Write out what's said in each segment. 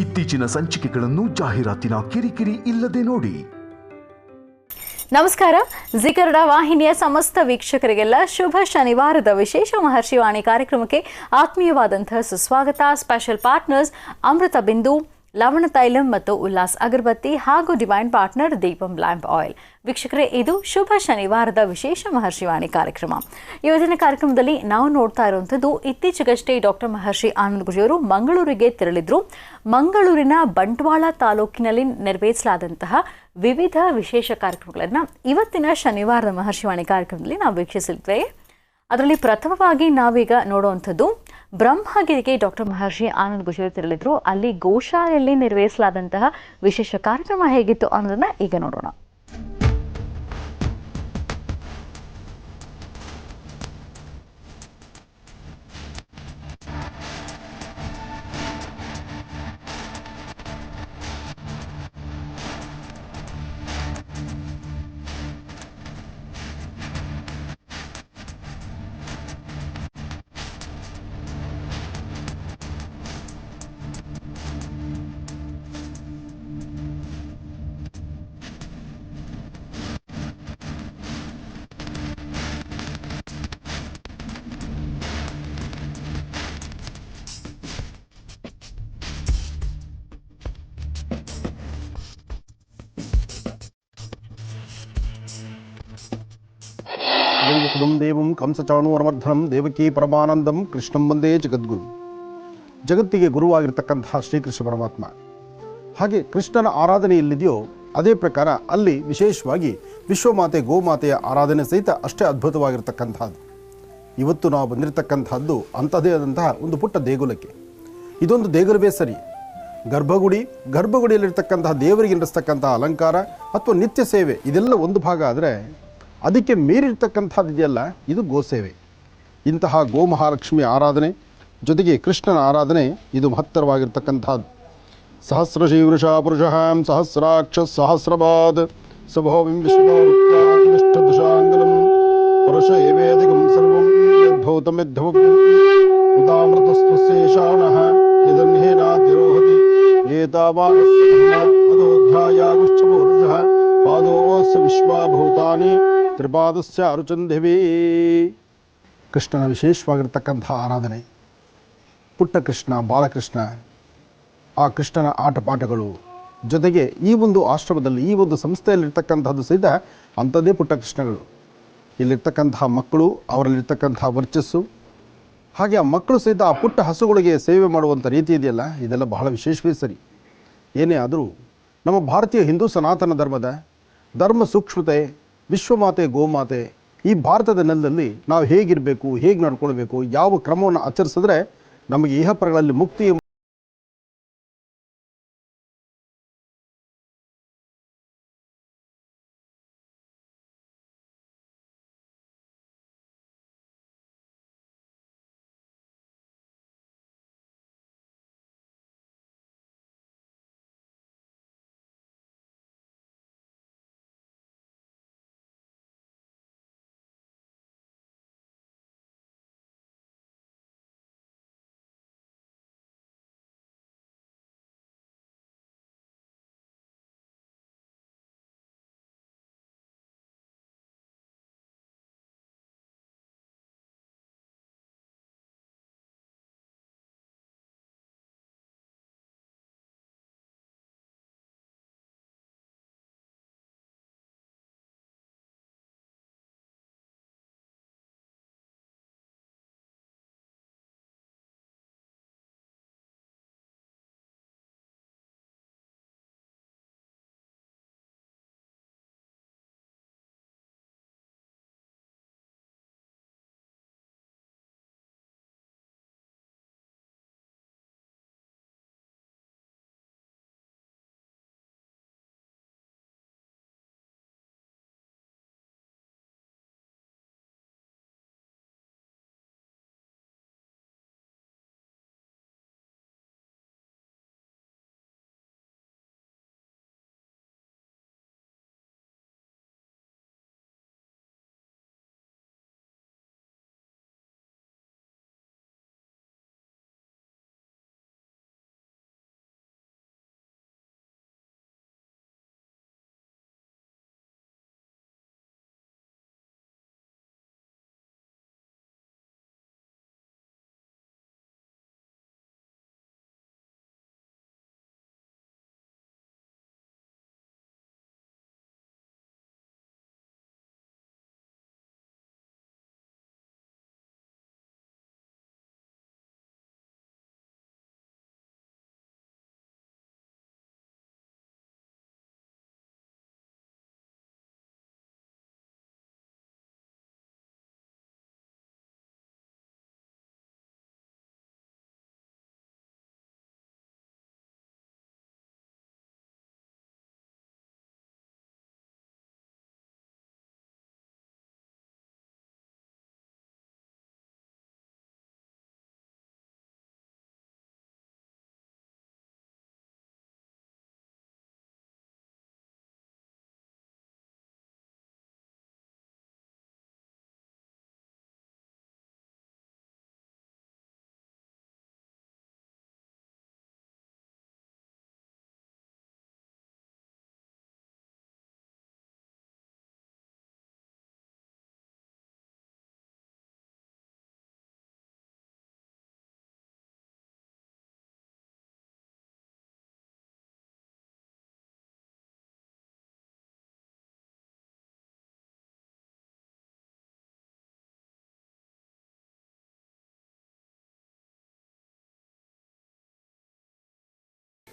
ಇತ್ತೀಚಿನ ಸಂಚಿಕೆಗಳನ್ನು ಜಾಹೀರಾತಿನ ಕಿರಿಕಿರಿ ಇಲ್ಲದೆ ನೋಡಿ. ನಮಸ್ಕಾರ. ಜಿ ಕನ್ನಡ ವಾಹಿನಿಯ ಸಮಸ್ತ ವೀಕ್ಷಕರಿಗೆಲ್ಲ ಶುಭ ಶನಿವಾರದ ವಿಶೇಷ ಮಹರ್ಷಿವಾಣಿ ಕಾರ್ಯಕ್ರಮಕ್ಕೆ ಆತ್ಮೀಯವಾದಂತಹ ಸುಸ್ವಾಗತ. ಸ್ಪೆಷಲ್ ಪಾರ್ಟ್ನರ್ಸ್ ಅಮೃತ ಬಿಂದು, ಲವಣ ತೈಲಂ ಮತ್ತು ಉಲ್ಲಾಸ್ ಅಗರಬತ್ತಿ ಹಾಗೂ divine partner Deepam lamp oil. ವೀಕ್ಷಕರೇ, ಇದು ಶುಭ ಶನಿವಾರದ ವಿಶೇಷ ಮಹರ್ಷಿವಾಣಿ ಕಾರ್ಯಕ್ರಮ. ಇವತ್ತಿನ ಕಾರ್ಯಕ್ರಮದಲ್ಲಿ ನಾವು ನೋಡ್ತಾ ಇರುವಂಥದ್ದು, ಇತ್ತೀಚೆಗಷ್ಟೇ ಡಾಕ್ಟರ್ ಮಹರ್ಷಿ ಆನಂದ ಗುರೂಜಿಯವರು ಮಂಗಳೂರಿಗೆ ತೆರಳಿದ್ರು. ಮಂಗಳೂರಿನ ಬಂಟ್ವಾಳ ತಾಲೂಕಿನಲ್ಲಿ ನೆರವೇರಿಸಲಾದಂತಹ ವಿವಿಧ ವಿಶೇಷ ಕಾರ್ಯಕ್ರಮಗಳನ್ನು ಇವತ್ತಿನ ಶನಿವಾರದ ಮಹರ್ಷಿವಾಣಿ ಕಾರ್ಯಕ್ರಮದಲ್ಲಿ ನಾವು ವೀಕ್ಷಿಸಿದ್ವಿ. ಅದರಲ್ಲಿ ಪ್ರಥಮವಾಗಿ ನಾವೀಗ ನೋಡುವಂಥದ್ದು, ಬ್ರಹ್ಮಗಿರಿಗೆ ಡಾಕ್ಟರ್ ಮಹರ್ಷಿ ಆನಂದ ಗುರೂಜಿಯವರು ತೆರಳಿದ್ರು. ಅಲ್ಲಿ ಗೋಶಾಲೆಯಲ್ಲಿ ನೆರವೇರಿಸಲಾದಂತಹ ವಿಶೇಷ ಕಾರ್ಯಕ್ರಮ ಹೇಗಿತ್ತು ಅನ್ನೋದನ್ನ ಈಗ ನೋಡೋಣ. ಸುಧಂ ದೇವಂ ಕಂಸಚಾಣೂರಮರ್ಧನಂ ದೇವಕಿ ಪರಮಾನಂದಂ ಕೃಷ್ಣಂ ವಂದೇ ಜಗದ್ಗುರು. ಜಗತ್ತಿಗೆ ಗುರುವಾಗಿರ್ತಕ್ಕಂತಹ ಶ್ರೀಕೃಷ್ಣ ಪರಮಾತ್ಮ, ಹಾಗೆ ಕೃಷ್ಣನ ಆರಾಧನೆ ಎಲ್ಲಿದೆಯೋ ಅದೇ ಪ್ರಕಾರ ಅಲ್ಲಿ ವಿಶೇಷವಾಗಿ ವಿಶ್ವಮಾತೆ ಗೋಮಾತೆಯ ಆರಾಧನೆ ಸಹಿತ ಅಷ್ಟೇ ಅದ್ಭುತವಾಗಿರ್ತಕ್ಕಂಥದ್ದು. ಇವತ್ತು ನಾವು ಬಂದಿರತಕ್ಕಂಥದ್ದು ಅಂಥದ್ದೇ ಆದಂತಹ ಒಂದು ಪುಟ್ಟ ದೇಗುಲಕ್ಕೆ. ಇದೊಂದು ದೇಗುಲವೇ ಸರಿ. ಗರ್ಭಗುಡಿಯಲ್ಲಿರ್ತಕ್ಕಂತಹ ದೇವರಿಗೆ ನಡೆಸ್ತಕ್ಕಂತಹ ಅಲಂಕಾರ ಅಥವಾ ನಿತ್ಯ ಸೇವೆ ಇದೆಲ್ಲ ಒಂದು ಭಾಗ ಆದರೆ, ಅದಕ್ಕೆ ಮೀರಿರ್ತಕ್ಕಂಥದ್ದು ಇದೆಯಲ್ಲ, ಇದು ಗೋಸೇವೆ. ಇಂತಹ ಗೋಮಹಾಲಕ್ಷ್ಮಿ ಆರಾಧನೆ ಜೊತೆಗೆ ಕೃಷ್ಣನ ಆರಾಧನೆ ಇದು ಮಹತ್ತರವಾಗಿರ್ತಕ್ಕಂಥದ್ದು. ಸಹಸ್ರಶೀವೃಷ ಪುರುಷ ಸಹಸ್ರಾಕ್ಷ ಸಹಸ್ರಪಾದ್ ಸ್ವಭಾವಂ ವಿಶ್ವದೃಶಾಂಗಲಂ ಪುರುಷ ಏವೇದಿಕಂ ಸರ್ವಂ ಯದ್ಭೂತಮಿದ್ಭುತಾಮೃತಸ್ಪಸ್ಯೇಷಾಣಃ ಯದನ್ಹೇನಾತಿರೋಹತಿ ಏತಾವಾದೋಧ್ಯಾಯಾಗುಶ್ಚಪೂರ್ಜಃ ಪಾದೋಸ್ಯ ವಿಶ್ವಭೂತಾನಿ ತ್ರಿಪಾದಸ್ಯ ಅರುಚಂದಿವೀ. ಕೃಷ್ಣನ ವಿಶೇಷವಾಗಿರ್ತಕ್ಕಂಥ ಆರಾಧನೆ, ಪುಟ್ಟ ಕೃಷ್ಣ, ಬಾಲಕೃಷ್ಣ, ಆ ಕೃಷ್ಣನ ಆಟಪಾಠಗಳು, ಜೊತೆಗೆ ಈ ಒಂದು ಆಶ್ರಮದಲ್ಲಿ ಈ ಒಂದು ಸಂಸ್ಥೆಯಲ್ಲಿರ್ತಕ್ಕಂಥದ್ದು ಸಹಿತ ಅಂಥದ್ದೇ ಪುಟ್ಟ ಕೃಷ್ಣಗಳು. ಇಲ್ಲಿರ್ತಕ್ಕಂತಹ ಮಕ್ಕಳು, ಅವರಲ್ಲಿರ್ತಕ್ಕಂತಹ ವರ್ಚಸ್ಸು, ಹಾಗೆ ಆ ಮಕ್ಕಳು ಸಹಿತ ಆ ಪುಟ್ಟ ಹಸುಗಳಿಗೆ ಸೇವೆ ಮಾಡುವಂಥ ರೀತಿ ಇದೆಯಲ್ಲ, ಇದೆಲ್ಲ ಬಹಳ ವಿಶೇಷವೇ ಸರಿ. ಏನೇ ಆದರೂ ನಮ್ಮ ಭಾರತೀಯ ಹಿಂದೂ ಸನಾತನ ಧರ್ಮದ ಧರ್ಮ ಸೂಕ್ಷ್ಮತೆ, ವಿಶ್ವಮಾತೆ ಗೋಮಾತೆ, ಈ ಭಾರತದ ನೆಲದಲ್ಲಿ ನಾವು ಹೇಗಿರಬೇಕು, ಹೇಗೆ ನಡ್ಕೊಳ್ಬೇಕು, ಯಾವ ಕ್ರಮವನ್ನು ಆಚರಿಸಿದ್ರೆ ನಮಗೆ ಇಹಪರಗಳಲ್ಲಿ ಮುಕ್ತಿ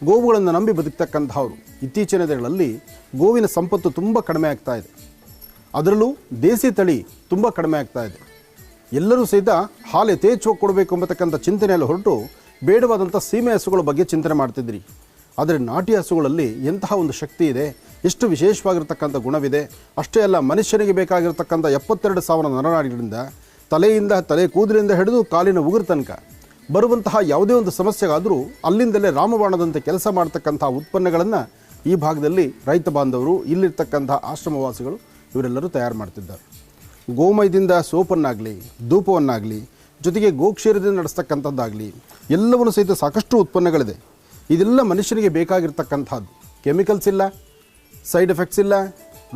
ಗೋವುಗಳನ್ನು ನಂಬಿ ಬದುಕ್ತಕ್ಕಂಥವ್ರು. ಇತ್ತೀಚಿನ ದಿನಗಳಲ್ಲಿ ಗೋವಿನ ಸಂಪತ್ತು ತುಂಬ ಕಡಿಮೆ ಆಗ್ತಾ ಇದೆ. ಅದರಲ್ಲೂ ದೇಸಿ ತಳಿ ತುಂಬ ಕಡಿಮೆ ಆಗ್ತಾ ಇದೆ. ಎಲ್ಲರೂ ಸಹಿತ ಹಾಲು ಯಥೇಚ್ಛವಾಗಿ ಕೊಡಬೇಕು ಎಂಬತಕ್ಕಂಥ ಚಿಂತನೆಯಲ್ಲಿ ಹೊರಟು ಬೇಡವಾದಂಥ ಸೀಮೆ ಹಸುಗಳ ಬಗ್ಗೆ ಚಿಂತನೆ ಮಾಡ್ತಿದ್ರಿ. ಆದರೆ ನಾಟಿ ಹಸುಗಳಲ್ಲಿ ಎಂತಹ ಒಂದು ಶಕ್ತಿ ಇದೆ, ಎಷ್ಟು ವಿಶೇಷವಾಗಿರ್ತಕ್ಕಂಥ ಗುಣವಿದೆ. ಅಷ್ಟೇ ಅಲ್ಲ, ಮನುಷ್ಯನಿಗೆ ಬೇಕಾಗಿರ್ತಕ್ಕಂಥ 72,000 ನರನಾಡಿಗಳಿಂದ ತಲೆಯಿಂದ ತಲೆ ಕೂದಲಿಂದ ಹಿಡಿದು ಕಾಲಿನ ಉಗುರು ತನಕ ಬರುವಂತಹ ಯಾವುದೇ ಒಂದು ಸಮಸ್ಯೆಗಾದರೂ ಅಲ್ಲಿಂದಲೇ ರಾಮಬಾಣದಂತೆ ಕೆಲಸ ಮಾಡ್ತಕ್ಕಂಥ ಉತ್ಪನ್ನಗಳನ್ನು ಈ ಭಾಗದಲ್ಲಿ ರೈತ ಬಾಂಧವರು, ಇಲ್ಲಿರ್ತಕ್ಕಂಥ ಆಶ್ರಮವಾಸಿಗಳು ಇವರೆಲ್ಲರೂ ತಯಾರು ಮಾಡ್ತಿದ್ದಾರೆ. ಗೋಮಯದಿಂದ ಸೋಪನ್ನಾಗಲಿ, ಧೂಪವನ್ನಾಗಲಿ, ಜೊತೆಗೆ ಗೋಕ್ಷೀರದಿಂದ ನಡೆಸ್ತಕ್ಕಂಥದ್ದಾಗಲಿ ಎಲ್ಲವನ್ನೂ ಸಹಿತ ಸಾಕಷ್ಟು ಉತ್ಪನ್ನಗಳಿದೆ. ಇದೆಲ್ಲ ಮನುಷ್ಯನಿಗೆ ಬೇಕಾಗಿರ್ತಕ್ಕಂಥದ್ದು. ಕೆಮಿಕಲ್ಸ್ ಇಲ್ಲ, ಸೈಡ್ ಎಫೆಕ್ಟ್ಸ್ ಇಲ್ಲ,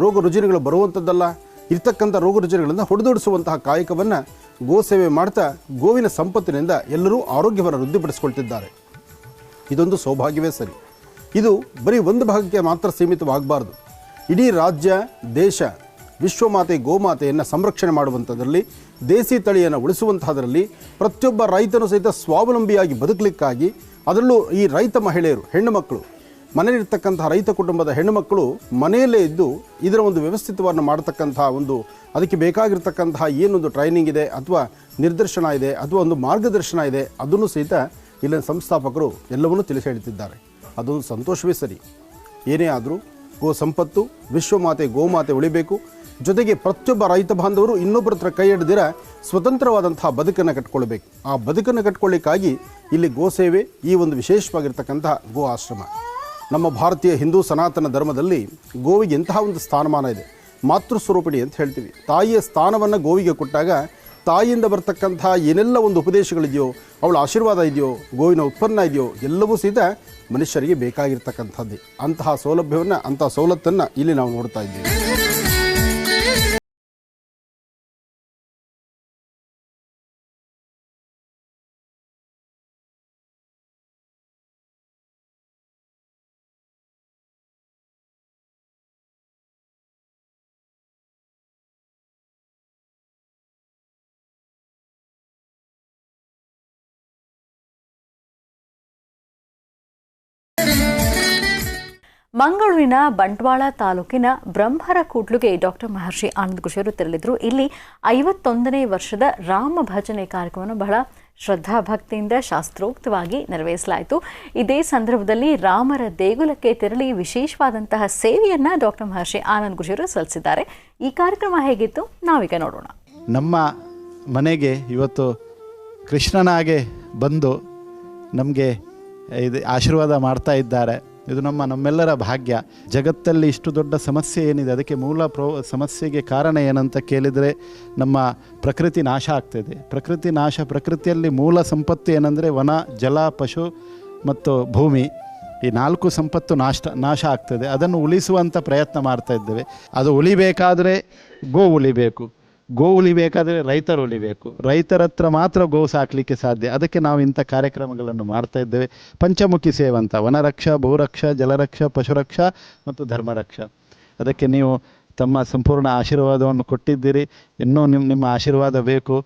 ರೋಗ ರುಜಿನಗಳು ಬರುವಂಥದ್ದಲ್ಲ. ಇರ್ತಕ್ಕಂಥ ರೋಗ ರುಜಿನಗಳನ್ನು ಹೊಡೆದೋಡಿಸುವಂತಹ ಕಾಯಕವನ್ನು ಗೋಸೇವೆ ಮಾಡ್ತಾ ಗೋವಿನ ಸಂಪತ್ತಿನಿಂದ ಎಲ್ಲರೂ ಆರೋಗ್ಯವನ್ನು ವೃದ್ಧಿಪಡಿಸ್ಕೊಳ್ತಿದ್ದಾರೆ. ಇದೊಂದು ಸೌಭಾಗ್ಯವೇ ಸರಿ. ಇದು ಬರೀ ಒಂದು ಭಾಗಕ್ಕೆ ಮಾತ್ರ ಸೀಮಿತವಾಗಬಾರ್ದು. ಇಡೀ ರಾಜ್ಯ, ದೇಶ, ವಿಶ್ವಮಾತೆ ಗೋಮಾತೆಯನ್ನು ಸಂರಕ್ಷಣೆ ಮಾಡುವಂಥದ್ರಲ್ಲಿ, ದೇಸಿ ತಳಿಯನ್ನು ಉಳಿಸುವಂಥದ್ರಲ್ಲಿ ಪ್ರತಿಯೊಬ್ಬ ರೈತನು ಸಹಿತ ಸ್ವಾವಲಂಬಿಯಾಗಿ ಬದುಕಲಿಕ್ಕಾಗಿ, ಅದರಲ್ಲೂ ಈ ರೈತ ಮಹಿಳೆಯರು, ಹೆಣ್ಣು ಮಕ್ಕಳು, ಮನೆಯಲ್ಲಿರ್ತಕ್ಕಂತಹ ರೈತ ಕುಟುಂಬದ ಹೆಣ್ಣು ಮಕ್ಕಳು ಮನೆಯಲ್ಲೇ ಇದ್ದು ಇದರ ಒಂದು ವ್ಯವಸ್ಥಿತವನ್ನು ಮಾಡತಕ್ಕಂತಹ ಒಂದು, ಅದಕ್ಕೆ ಬೇಕಾಗಿರ್ತಕ್ಕಂತಹ ಏನೊಂದು ಟ್ರೈನಿಂಗ್ ಇದೆ ಅಥವಾ ನಿರ್ದೇಶನ ಇದೆ ಅಥವಾ ಒಂದು ಮಾರ್ಗದರ್ಶನ ಇದೆ, ಅದನ್ನು ಸಹಿತ ಇಲ್ಲಿನ ಸಂಸ್ಥಾಪಕರು ಎಲ್ಲವನ್ನೂ ತಿಳಿಸಿ ಹೇಳ್ತಿದ್ದಾರೆ. ಅದೊಂದು ಸಂತೋಷವೇ ಸರಿ. ಏನೇ ಆದರೂ ಗೋ ಸಂಪತ್ತು, ವಿಶ್ವಮಾತೆ ಗೋಮಾತೆ ಉಳಿಬೇಕು. ಜೊತೆಗೆ ಪ್ರತಿಯೊಬ್ಬ ರೈತ ಬಾಂಧವರು ಇನ್ನೊಬ್ಬರ ಹತ್ರ ಕೈ ಹಿಡಿದಿರ ಸ್ವತಂತ್ರವಾದಂತಹ ಬದುಕನ್ನು ಕಟ್ಕೊಳ್ಬೇಕು. ಆ ಬದುಕನ್ನು ಕಟ್ಕೊಳ್ಳಿಕ್ಕಾಗಿ ಇಲ್ಲಿ ಗೋಸೇವೆ, ಈ ಒಂದು ವಿಶೇಷವಾಗಿರ್ತಕ್ಕಂತಹ ಗೋ ಆಶ್ರಮ. ನಮ್ಮ ಭಾರತೀಯ ಹಿಂದೂ ಸನಾತನ ಧರ್ಮದಲ್ಲಿ ಗೋವಿಗೆ ಎಂತಹ ಒಂದು ಸ್ಥಾನಮಾನ ಇದೆ. ಮಾತೃಸ್ವರೂಪಿಣಿ ಅಂತ ಹೇಳ್ತೀವಿ. ತಾಯಿಯ ಸ್ಥಾನವನ್ನು ಗೋವಿಗೆ ಕೊಟ್ಟಾಗ ತಾಯಿಯಿಂದ ಬರ್ತಕ್ಕಂಥ ಏನೆಲ್ಲ ಒಂದು ಉಪದೇಶಗಳಿದೆಯೋ, ಅವಳ ಆಶೀರ್ವಾದ ಇದೆಯೋ, ಗೋವಿನ ಉತ್ಪನ್ನ ಇದೆಯೋ, ಎಲ್ಲವೂ ಸಹಿತ ಮನುಷ್ಯರಿಗೆ ಬೇಕಾಗಿರ್ತಕ್ಕಂಥದ್ದೇ. ಅಂತಹ ಸೌಲಭ್ಯವನ್ನು, ಅಂತಹ ಸವಲತ್ತನ್ನು ಇಲ್ಲಿ ನಾವು ನೋಡ್ತಾ ಇದ್ದೇವೆ. ಮಂಗಳೂರಿನ ಬಂಟ್ವಾಳ ತಾಲೂಕಿನ ಬ್ರಹ್ಮರಕೂಡ್ಲುಗೆ ಡಾಕ್ಟರ್ ಮಹರ್ಷಿ ಆನಂದ ಗುರುಜಿಯವರು ತೆರಳಿದ್ರು. ಇಲ್ಲಿ 51ನೇ ವರ್ಷದ ರಾಮ ಭಜನೆ ಕಾರ್ಯಕ್ರಮವನ್ನು ಬಹಳ ಶ್ರದ್ಧಾಭಕ್ತಿಯಿಂದ ಶಾಸ್ತ್ರೋಕ್ತವಾಗಿ ನೆರವೇರಿಸಲಾಯಿತು. ಇದೇ ಸಂದರ್ಭದಲ್ಲಿ ರಾಮರ ದೇಗುಲಕ್ಕೆ ತೆರಳಿ ವಿಶೇಷವಾದಂತಹ ಸೇವೆಯನ್ನು ಡಾಕ್ಟರ್ ಮಹರ್ಷಿ ಆನಂದ ಗುರುಜಿಯವರು ಸಲ್ಲಿಸಿದ್ದಾರೆ. ಈ ಕಾರ್ಯಕ್ರಮ ಹೇಗಿತ್ತು ನಾವೀಗ ನೋಡೋಣ. ನಮ್ಮ ಮನೆಗೆ ಇವತ್ತು ಕೃಷ್ಣನಾಗೆ ಬಂದು ನಮಗೆ ಇದು ಆಶೀರ್ವಾದ ಮಾಡ್ತಾ ಇದ್ದಾರೆ. ಇದು ನಮ್ಮೆಲ್ಲರ ಭಾಗ್ಯ. ಜಗತ್ತಲ್ಲಿ ಇಷ್ಟು ದೊಡ್ಡ ಸಮಸ್ಯೆ ಏನಿದೆ, ಅದಕ್ಕೆ ಮೂಲ ಸಮಸ್ಯೆಗೆ ಕಾರಣ ಏನಂತ ಕೇಳಿದರೆ ನಮ್ಮ ಪ್ರಕೃತಿ ನಾಶ ಆಗ್ತಾಯಿದೆ. ಪ್ರಕೃತಿ ನಾಶ, ಪ್ರಕೃತಿಯಲ್ಲಿ ಮೂಲ ಸಂಪತ್ತು ಏನಂದರೆ ವನ, ಜಲ, ಪಶು ಮತ್ತು ಭೂಮಿ. ಈ 4 ಸಂಪತ್ತು ನಾಶ ಆಗ್ತದೆ. ಅದನ್ನು ಉಳಿಸುವಂಥ ಪ್ರಯತ್ನ ಮಾಡ್ತಾ ಇದ್ದೇವೆ. ಅದು ಉಳಿಬೇಕಾದರೆ ಗೋ ಉಳಿಬೇಕು. ಗೋ ಉಳಿಬೇಕಾದರೆ ರೈತರು ಉಳಿಬೇಕು. ರೈತರ ಹತ್ರ ಮಾತ್ರ ಗೋ ಸಾಕಲಿಕ್ಕೆ ಸಾಧ್ಯ. ಅದಕ್ಕೆ ನಾವು ಇಂಥ ಕಾರ್ಯಕ್ರಮಗಳನ್ನು ಮಾಡ್ತಾ ಇದ್ದೇವೆ. ಪಂಚಮುಖಿ ಸೇವಂತ: ವನರಕ್ಷ, ಬಹುರಕ್ಷ, ಜಲರಕ್ಷ, ಪಶುರಕ್ಷ ಮತ್ತು ಧರ್ಮರಕ್ಷ. ಅದಕ್ಕೆ ನೀವು ತಮ್ಮ ಸಂಪೂರ್ಣ ಆಶೀರ್ವಾದವನ್ನು ಕೊಟ್ಟಿದ್ದೀರಿ. ಇನ್ನೂ ನಿಮ್ಮ ಆಶೀರ್ವಾದ ಬೇಕು.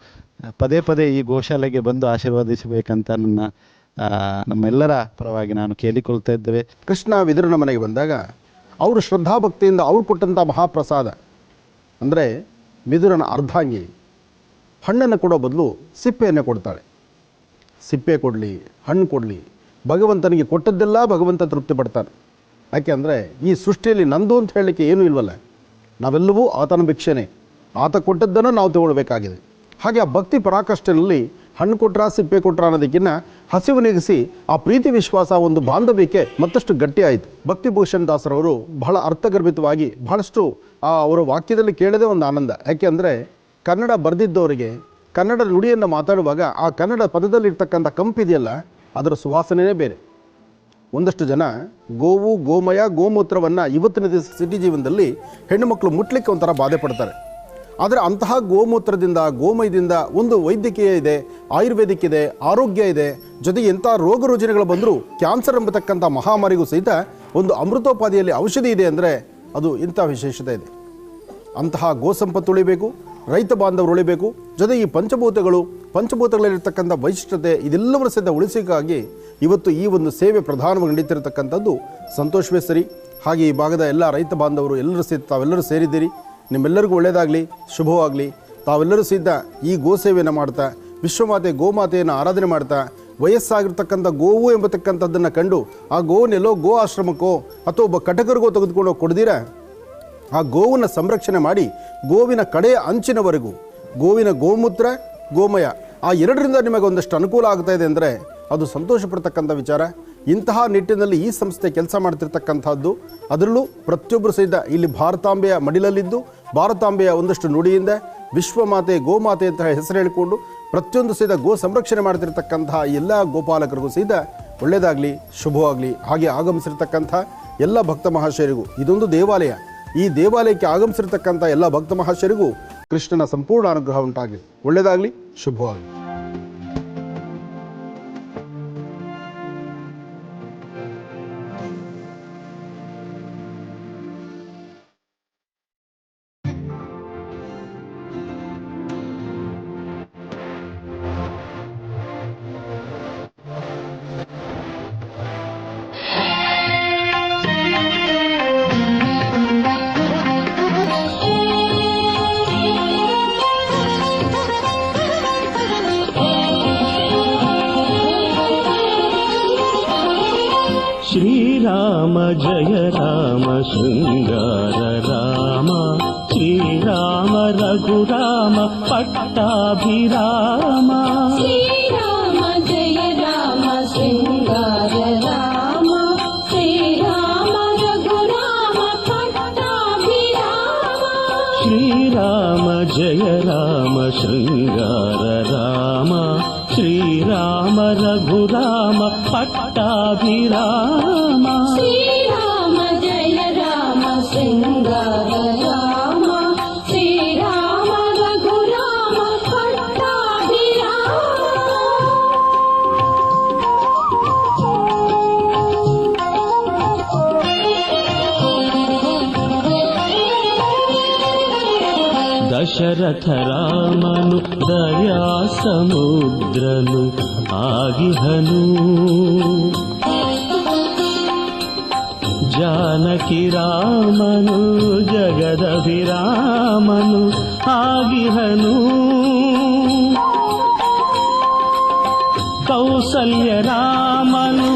ಪದೇ ಪದೇ ಈ ಗೋಶಾಲೆಗೆ ಬಂದು ಆಶೀರ್ವಾದಿಸಬೇಕಂತ ನಮ್ಮೆಲ್ಲರ ಪರವಾಗಿ ನಾನು ಕೇಳಿಕೊಳ್ತಾ ಇದ್ದೇವೆ. ಕೃಷ್ಣ ವಿದುರನ ಮನೆಗೆ ಬಂದಾಗ ಅವರು ಶ್ರದ್ಧಾಭಕ್ತಿಯಿಂದ ಅವ್ರು ಕೊಟ್ಟಂಥ ಮಹಾಪ್ರಸಾದ ಅಂದರೆ ವಿದುರನ ಅರ್ಧಾಂಗಿ ಹಣ್ಣನ್ನು ಕೊಡೋ ಬದಲು ಸಿಪ್ಪೆಯನ್ನು ಕೊಡ್ತಾಳೆ. ಸಿಪ್ಪೆ ಕೊಡಲಿ, ಹಣ್ಣು ಕೊಡಲಿ, ಭಗವಂತನಿಗೆ ಕೊಟ್ಟದ್ದೆಲ್ಲ ಭಗವಂತ ತೃಪ್ತಿ ಪಡ್ತಾನೆ. ಯಾಕೆ ಅಂದರೆ ಈ ಸೃಷ್ಟಿಯಲ್ಲಿ ನಂದು ಅಂತ ಹೇಳಲಿಕ್ಕೆ ಏನೂ ಇಲ್ವಲ್ಲ. ನಾವೆಲ್ಲವೂ ಆತನ ಭಿಕ್ಷೆನೇ. ಆತ ಕೊಟ್ಟದ್ದನ್ನು ನಾವು ತಗೊಳ್ಬೇಕಾಗಿದೆ. ಹಾಗೆ ಆ ಭಕ್ತಿ ಪರಾಕಾಷ್ಠೆಯಲ್ಲಿ ಹಣ್ಣು ಕೊಟ್ರ, ಸಿಪ್ಪೆ ಕೊಟ್ರ ಅನ್ನೋದಕ್ಕಿಂತ ಹಸಿವು ನೀಗಿಸಿ ಆ ಪ್ರೀತಿ ವಿಶ್ವಾಸ, ಒಂದು ಬಾಂಧವ್ಯಕ್ಕೆ ಮತ್ತಷ್ಟು ಗಟ್ಟಿಯಾಯಿತು. ಭಕ್ತಿಭೂಷಣ್ ದಾಸರವರು ಬಹಳ ಅರ್ಥಗರ್ಭಿತವಾಗಿ, ಬಹಳಷ್ಟು ಅವರ ವಾಕ್ಯದಲ್ಲಿ ಕೇಳದೆ ಒಂದು ಆನಂದ. ಯಾಕೆ ಅಂದರೆ ಕನ್ನಡ ಬರೆದಿದ್ದವರಿಗೆ ಕನ್ನಡ ನುಡಿಯನ್ನು ಮಾತಾಡುವಾಗ ಆ ಕನ್ನಡ ಪದದಲ್ಲಿರ್ತಕ್ಕಂಥ ಕಂಪಿದೆಯಲ್ಲ, ಅದರ ಸುವಾಸನೆಯೇ ಬೇರೆ. ಒಂದಷ್ಟು ಜನ ಗೋವು, ಗೋಮಯ, ಗೋಮೂತ್ರವನ್ನು ಇವತ್ತಿನ ದಿವಸ ಸಿಟಿ ಜೀವನದಲ್ಲಿ ಹೆಣ್ಣು ಮಕ್ಕಳು ಮುಟ್ಲಿಕ್ಕೆ ಒಂಥರ ಬಾಧೆ ಪಡ್ತಾರೆ. ಆದರೆ ಅಂತಹ ಗೋಮೂತ್ರದಿಂದ, ಗೋಮಯದಿಂದ ಒಂದು ವೈದ್ಯಕೀಯ ಇದೆ, ಆಯುರ್ವೇದಿಕ್ ಇದೆ, ಆರೋಗ್ಯ ಇದೆ. ಜೊತೆಗೆ ಎಂಥ ರೋಗ ರುಜಿನಗಳು ಬಂದರೂ ಕ್ಯಾನ್ಸರ್ ಎಂಬತಕ್ಕಂಥ ಮಹಾಮಾರಿಗೂ ಸಹಿತ ಒಂದು ಅಮೃತೋಪಾದಿಯಲ್ಲಿ ಔಷಧಿ ಇದೆ ಅಂದರೆ ಅದು ಇಂಥ ವಿಶೇಷತೆ ಇದೆ. ಅಂತಹ ಗೋ ಸಂಪತ್ತು ಉಳಿಬೇಕು. ರೈತ ಬಾಂಧವರು ಉಳಿಬೇಕು. ಜೊತೆಗೆ ಈ ಪಂಚಭೂತಗಳಲ್ಲಿರ್ತಕ್ಕಂಥ ವೈಶಿಷ್ಟ್ಯತೆ ಇದೆಲ್ಲವರ ಸಹಿತ ಉಳಿಸಿಗಾಗಿ ಇವತ್ತು ಈ ಒಂದು ಸೇವೆ ಪ್ರಧಾನವಾಗಿ ನಡೀತಿರತಕ್ಕಂಥದ್ದು ಸಂತೋಷವೇ ಸರಿ. ಹಾಗೆ ಈ ಭಾಗದ ಎಲ್ಲ ರೈತ ಬಾಂಧವರು ಎಲ್ಲರೂ ಸಹಿತ ತಾವೆಲ್ಲರೂ ಸೇರಿದ್ದೀರಿ. ನಿಮ್ಮೆಲ್ಲರಿಗೂ ಒಳ್ಳೆಯದಾಗಲಿ, ಶುಭವಾಗಲಿ. ತಾವೆಲ್ಲರೂ ಸಹಿತ ಈ ಗೋಸೇವೆಯನ್ನು ಮಾಡ್ತಾ, ವಿಶ್ವಮಾತೆ ಗೋಮಾತೆಯನ್ನು ಆರಾಧನೆ ಮಾಡ್ತಾ, ವಯಸ್ಸಾಗಿರ್ತಕ್ಕಂಥ ಗೋವು ಎಂಬತಕ್ಕಂಥದ್ದನ್ನು ಕಂಡು ಆ ಗೋವನ್ನೆಲ್ಲೋ ಗೋ ಆಶ್ರಮಕ್ಕೋ ಅಥವಾ ಒಬ್ಬ ಕಟಕರಿಗೋ ತೆಗೆದುಕೊಂಡು ಕೊಡ್ದಿರ ಆ ಗೋವನ್ನು ಸಂರಕ್ಷಣೆ ಮಾಡಿ ಗೋವಿನ ಕಡೆಯ ಅಂಚಿನವರೆಗೂ ಗೋವಿನ ಗೋಮೂತ್ರ ಗೋಮಯ ಆ ಎರಡರಿಂದ ನಿಮಗೆ ಒಂದಷ್ಟು ಅನುಕೂಲ ಆಗ್ತಾ ಇದೆ ಅಂದರೆ ಅದು ಸಂತೋಷ ಪಡ್ತಕ್ಕಂಥ ವಿಚಾರ. ಇಂತಹ ನಿಟ್ಟಿನಲ್ಲಿ ಈ ಸಂಸ್ಥೆ ಕೆಲಸ ಮಾಡ್ತಿರ್ತಕ್ಕಂಥದ್ದು. ಅದರಲ್ಲೂ ಪ್ರತಿಯೊಬ್ಬರು ಸಹಿತ ಇಲ್ಲಿ ಭಾರತಾಂಬೆಯ ಮಡಿಲಲ್ಲಿದ್ದು ಭಾರತಾಂಬೆಯ ಒಂದಷ್ಟು ನುಡಿಯಿಂದ ವಿಶ್ವಮಾತೆ ಗೋಮಾತೆ ಅಂತ ಹೆಸರು ಹೇಳಿಕೊಂಡು ಪ್ರತಿಯೊಂದು ಸಹಿತ ಗೋ ಸಂರಕ್ಷಣೆ ಮಾಡ್ತಿರ್ತಕ್ಕಂತಹ ಎಲ್ಲ ಗೋಪಾಲಕರಿಗೂ ಸಹಿತ ಒಳ್ಳೆಯದಾಗಲಿ, ಶುಭವಾಗಲಿ. ಹಾಗೆ ಆಗಮಿಸಿರ್ತಕ್ಕಂಥ ಎಲ್ಲ ಭಕ್ತ ಮಹಾಶಯರಿಗೂ, ಇದೊಂದು ದೇವಾಲಯ, ಈ ದೇವಾಲಯಕ್ಕೆ ಆಗಮಿಸಿರ್ತಕ್ಕಂಥ ಎಲ್ಲ ಭಕ್ತ ಮಹಾಶಯರಿಗೂ ಕೃಷ್ಣನ ಸಂಪೂರ್ಣ ಅನುಗ್ರಹ ಉಂಟಾಗಲಿ. ಒಳ್ಳೆಯದಾಗಲಿ, ಶುಭವಾಗಲಿ. ಶ್ರೀರಾಮ ಜಯ ರಾಮ ಶೃಂಗಾರ ರಾಮ, ಶ್ರೀರಾಮ ರಘುರಾಮ ಪಟ್ಟಾಭಿರಾಮ. ಶ್ರೀರಾಮ ಜಯ ರಾಮ ಶೃಂಗಾರ ರಾಮ, ಶ್ರೀರಾಮ ರಘುರಾಮ ಪಟ್ಟಾಭಿರಾಮ. ಶ್ರೀರಾಮ ಜಯ ರಾಮ ಶೃಂಗಾರ ರಾಮ, ಶ್ರೀರಾಮ ರಘುರಾಮ ಪಟ್ಟಾಭಿರಾಮ. ಶ್ರೀರಾಮ ಜಯ ರಾಮ ಶೃಂಗಾರ ರಾಮ, ಶ್ರೀರಾಮ ರಘುರಾಮ ಪಟ್ಟಾಭಿರಾಮ. ದಶರಥ ರಾಮನು ದಯಾ ಸಮುದ್ರನು ಆಗಿಹನು, ಜಾನಕಿ ರಾಮನು ಜಗದಭಿರಾಮನು ಆಗಿಹನು. ಕೌಸಲ್ಯ ರಾಮನು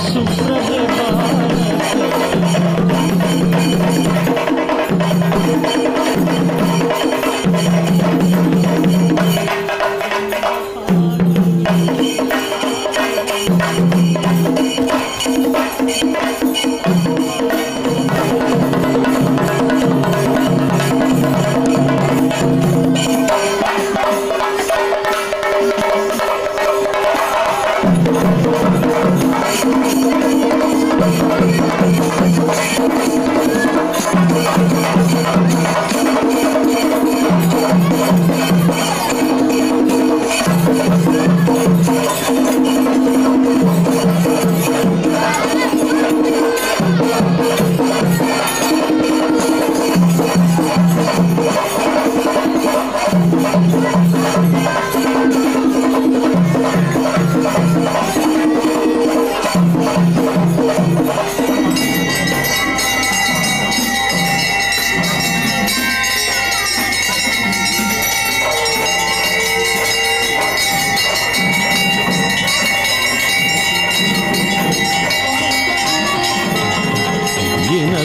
ಸುಪ್ರಭ